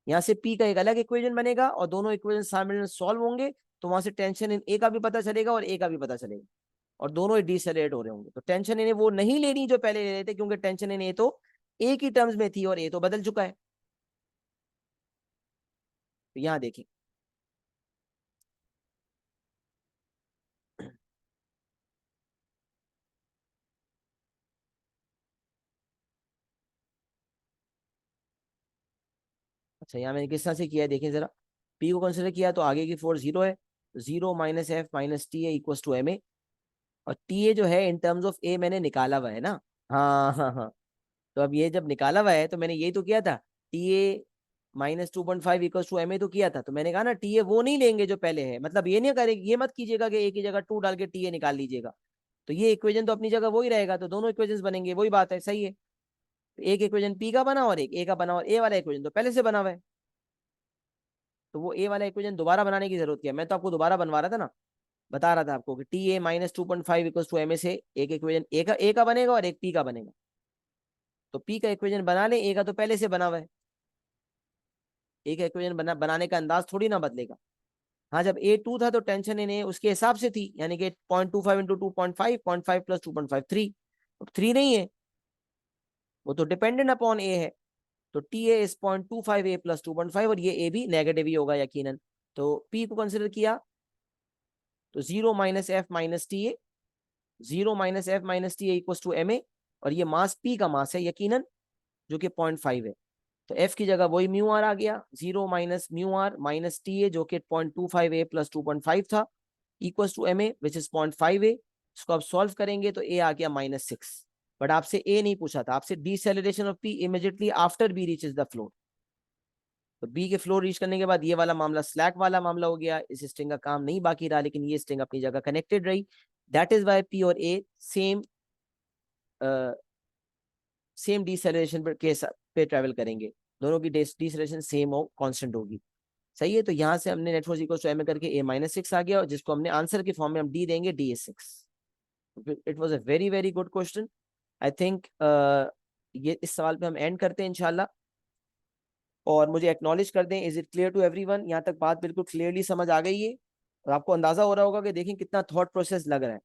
यहाँ से पी का एक अलग इक्वेशन बनेगा और दोनों इक्वेशन सामने सॉल्व होंगे, तो वहां से टेंशन इन ए का भी पता चलेगा और ए का भी पता चलेगा, और दोनों ही डिसेलरेट हो रहे होंगे। तो टेंशन इन वो नहीं लेनी जो पहले ले रहे थे, क्योंकि टेंशन इन ए तो ए की टर्म्स में थी और ए तो बदल चुका है। तो यहाँ देखें, अच्छा यहाँ मैंने किस तरह से किया है देखें जरा। पी को कंसिडर किया तो आगे की फोर्स जीरो है, zero minus F minus T A equal to M A, और टी ए जो है इन टर्म्स ऑफ ए मैंने निकाला हुआ है ना। हाँ हाँ हाँ, तो अब ये जब निकाला हुआ है तो मैंने यही तो किया था, T A minus 2.5 equal to M A तो किया था। तो मैंने कहा ना टी ए वो नहीं लेंगे जो पहले है, मतलब ये नहीं करेंगे, ये मत कीजिएगा कि ए की जगह टू डाल के टी ए निकाल लीजिएगा। तो ये इक्वेशन तो अपनी जगह वही रहेगा, तो दोनों इक्वेशन बनेंगे, वही बात है, सही है। तो एक इक्वेशन पी का बना और एक ए का बना, और ए वाला इक्वेशन तो पहले से बना हुआ है, तो वो ए वाला इक्वेशन दोबारा बनाने की जरूरत क्या है? मैं तो आपको दोबारा बनवा रहा था ना, बता रहा था आपको कि T A minus 2.5 equal to M A से एक इक्वेशन ए का बनेगा और एक पी का बनेगा। तो पी का इक्वेशन बना ले, ए का तो पहले से बना हुआ है, ए का इक्वेशन बनाने का अंदाज थोड़ी ना बदलेगा। हाँ, जब ए 2 था तो टेंशन इन ए उसके हिसाब से थी, यानी कि 0.25 इंटू 2.5, 0.5 प्लस 2.5 3। अब 3 नहीं है, वो तो डिपेंडेंट अपॉन ए है। तो T A is 0.25 A plus 2.5, और ये ए भी नेगेटिव ही होगा यकीनन। तो पी को कंसिडर किया तो 0 minus F minus T A, 0 minus F minus T A equal to M A, और ये मास पी का मास है यकीनन, जो कि 0.5 है। तो एफ की जगह वही म्यू आर आ गया, 0 minus mu R minus T A, जो कि 0.25 ए प्लस 2.5 था, equal to M A which is 0.5 A. इसको आप सॉल्व करेंगे तो ए आ गया -6। बट आपसे ए नहीं पूछा था, आपसे deceleration of P immediately after B reaches the floor. तो बी के फ्लोर रीच करने के बाद ये वाला मामला स्लैक वाला मामला हो गया, इस स्ट्रिंग का काम नहीं बाकी रहा, लेकिन ये स्ट्रिंग अपनी जगह कनेक्टेड रही। दैट इज वाई पी और ए सेम सेम डिसेलरेशन पे ट्रेवल करेंगे, दोनों की डिसेलरेशन सेम हो, कांस्टेंट होगी। सही है। तो यहाँ से हमने net force equal to M करके ए -6 आ गया, और जिसको हमने आंसर के फॉर्म में हम डी देंगे, D is 6। It was a very very good question. I think ये इस सवाल पे हम एंड करते हैं इंशाल्लाह। और मुझे एक्नॉलेज कर दें, is it clear to everyone? यहाँ तक बात बिल्कुल क्लियरली समझ आ गई है, और आपको अंदाजा हो रहा होगा कि देखें कितना थॉट प्रोसेस लग रहा है।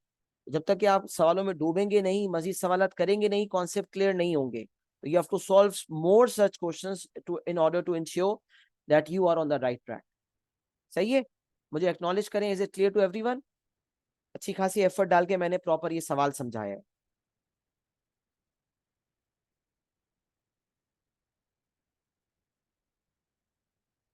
जब तक कि आप सवालों में डूबेंगे नहीं, मजीद सवाल करेंगे नहीं, कॉन्सेप्ट क्लियर नहीं होंगे। तो you have to solve more such questions to in order to ensure that you are on the right track. सही है। मुझे एक्नॉलेज करें, is it clear to everyone? अच्छी खासी एफर्ट डाल के मैंने प्रॉपर ये सवाल समझाया है।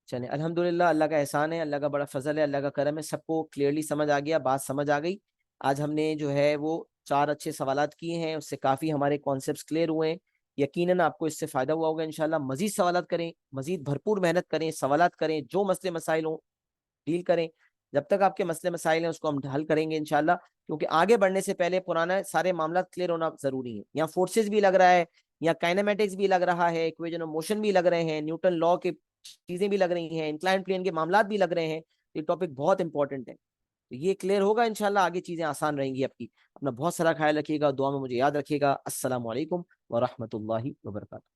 चलिए अल्हम्दुलिल्लाह, अल्लाह का एहसान है, अल्लाह का बड़ा फजल है, अल्लाह का करम है, सबको क्लियरली समझ आ गया, बात समझ आ गई। आज हमने जो है वो 4 अच्छे सवालात किए हैं, उससे काफ़ी हमारे कॉन्सेप्ट्स क्लियर हुए हैं। यकीनन आपको इससे फ़ायदा हुआ होगा इंशाल्लाह। मज़ीद सवालात करें, मज़ीद भरपूर मेहनत करें, सवालात करें, जो मसले मसाइल हों डील करें। जब तक आपके मसले मसाइल हैं उसको हम हल करेंगे इंशाल्लाह, क्योंकि आगे बढ़ने से पहले पुराना सारे मामला क्लियर होना ज़रूरी है। यहाँ फोर्सेस भी लग रहा है, या काइनेमेटिक्स भी लग रहा है, इक्वेशन ऑफ मोशन भी लग रहे हैं, न्यूटन लॉ के चीजें भी लग रही हैं, इंक्लाइन प्लेन के मामला भी लग रहे हैं। ये टॉपिक बहुत इंपॉर्टेंट है, तो ये क्लियर होगा इंशाल्लाह, आगे चीजें आसान रहेंगी आपकी। अपना बहुत सारा ख्याल रखिएगा, दुआ में मुझे याद रखिएगा। अस्सलाम वालेकुम व रहमतुल्लाहि व बरकातुहू।